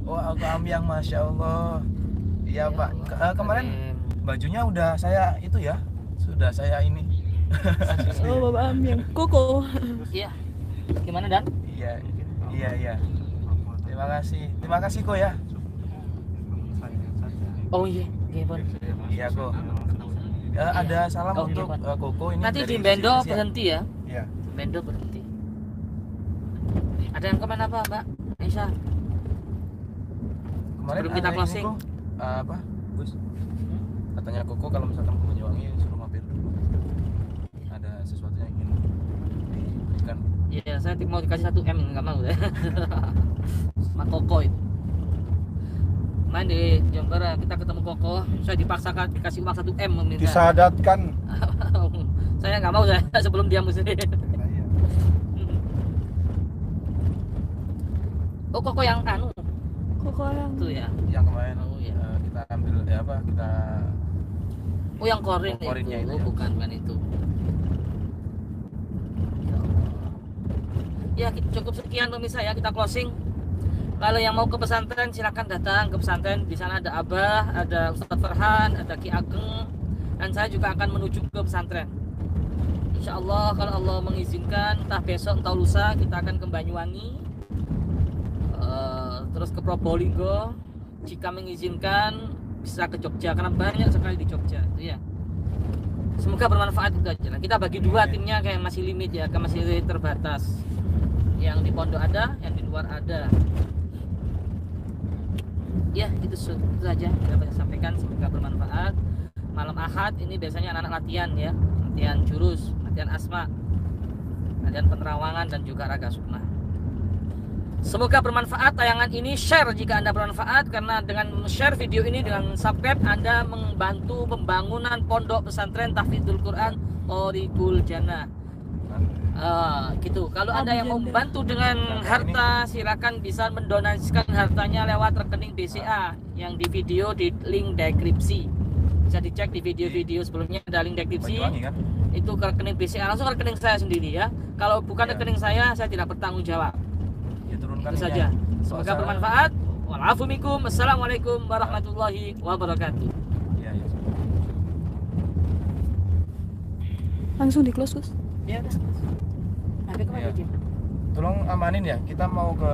Speaker 8: Oh, Agam yang Masya Allah. Iya Pak. Kemarin bajunya udah saya itu ya, sudah saya ini.
Speaker 3: Oh Bapak Amyang, koko.
Speaker 1: Iya. Gimana Dan?
Speaker 8: Iya. Terima kasih kok ya.
Speaker 1: Oh iya, Bon.
Speaker 8: Iya kok. Ada salam untuk Koko ini.
Speaker 1: Nanti di Bendo berhenti ya.
Speaker 2: Iya.
Speaker 1: Bendo berhenti. Ada yang komen apa Mbak Aisyah?
Speaker 8: Kemarin
Speaker 1: sebelum kita closing.
Speaker 8: apa Gus, katanya Koko kalau misalkan ke Banyuwangi suruh mampir dulu, ada sesuatu yang ingin diberikan.
Speaker 1: Iya, saya mau dikasih 1 M, nggak mau deh. Sama Koko itu. Main di Jember, kita ketemu Koko, saya dipaksakan dikasih uang 1 M meminta.
Speaker 2: Disadatkan.
Speaker 1: Saya nggak mau saya sebelum dia mesti. Oh, Koko yang anu.
Speaker 3: Koko yang
Speaker 1: Itu ya.
Speaker 8: Yang kemarin
Speaker 1: Oh, iya.
Speaker 8: kita ambil kita
Speaker 1: Oh, yang korin
Speaker 8: korinnya
Speaker 1: itu.
Speaker 8: itu
Speaker 1: Oh,
Speaker 8: ya.
Speaker 1: bukan itu. Ya, cukup sekian pemirsa ya, kita closing. Kalau yang mau ke pesantren silakan datang ke pesantren. Di sana ada Abah, ada Ustadz Farhan, ada Ki Ageng, dan saya juga akan menuju ke pesantren. Insya Allah kalau Allah mengizinkan, entah besok entah lusa kita akan ke Banyuwangi, terus ke Probolinggo. Jika mengizinkan bisa ke Jogja karena banyak sekali di Jogja itu ya. Semoga bermanfaat itu aja lah. Kita bagi 2 timnya kayak masih limit ya, kayak masih terbatas. Yang di pondok ada, yang di luar ada. Ya itu saja yang saya sampaikan, semoga bermanfaat. Malam Ahad ini biasanya anak-anak latihan ya, latihan jurus, latihan asma, latihan penerawangan dan juga raga sukma. Semoga bermanfaat tayangan ini. Share jika Anda bermanfaat, karena dengan share video ini, dengan subscribe Anda membantu pembangunan pondok pesantren Tahfidzul Quran Thoriqul Jannah. Gitu. Kalau Anda yang mau membantu dengan harta, silakan bisa mendonasikan hartanya lewat rekening BCA yang di video di link deskripsi. Bisa dicek di video-video sebelumnya, ada link deskripsi.
Speaker 8: Banyuwangi kan?
Speaker 1: Itu ke rekening BCA, langsung ke rekening saya sendiri ya. Kalau bukan rekening saya tidak bertanggung jawab.
Speaker 8: Ya turunkan
Speaker 1: Itu saja. Semoga bermanfaat. Wa'alafu minkum. Assalamualaikum warahmatullahi wabarakatuh.
Speaker 8: Iya, iya.
Speaker 3: langsung di close, Gus.
Speaker 1: Ya udah. Sampai kemana,
Speaker 8: Iya.
Speaker 1: Jim?
Speaker 8: Tolong amanin ya, kita mau ke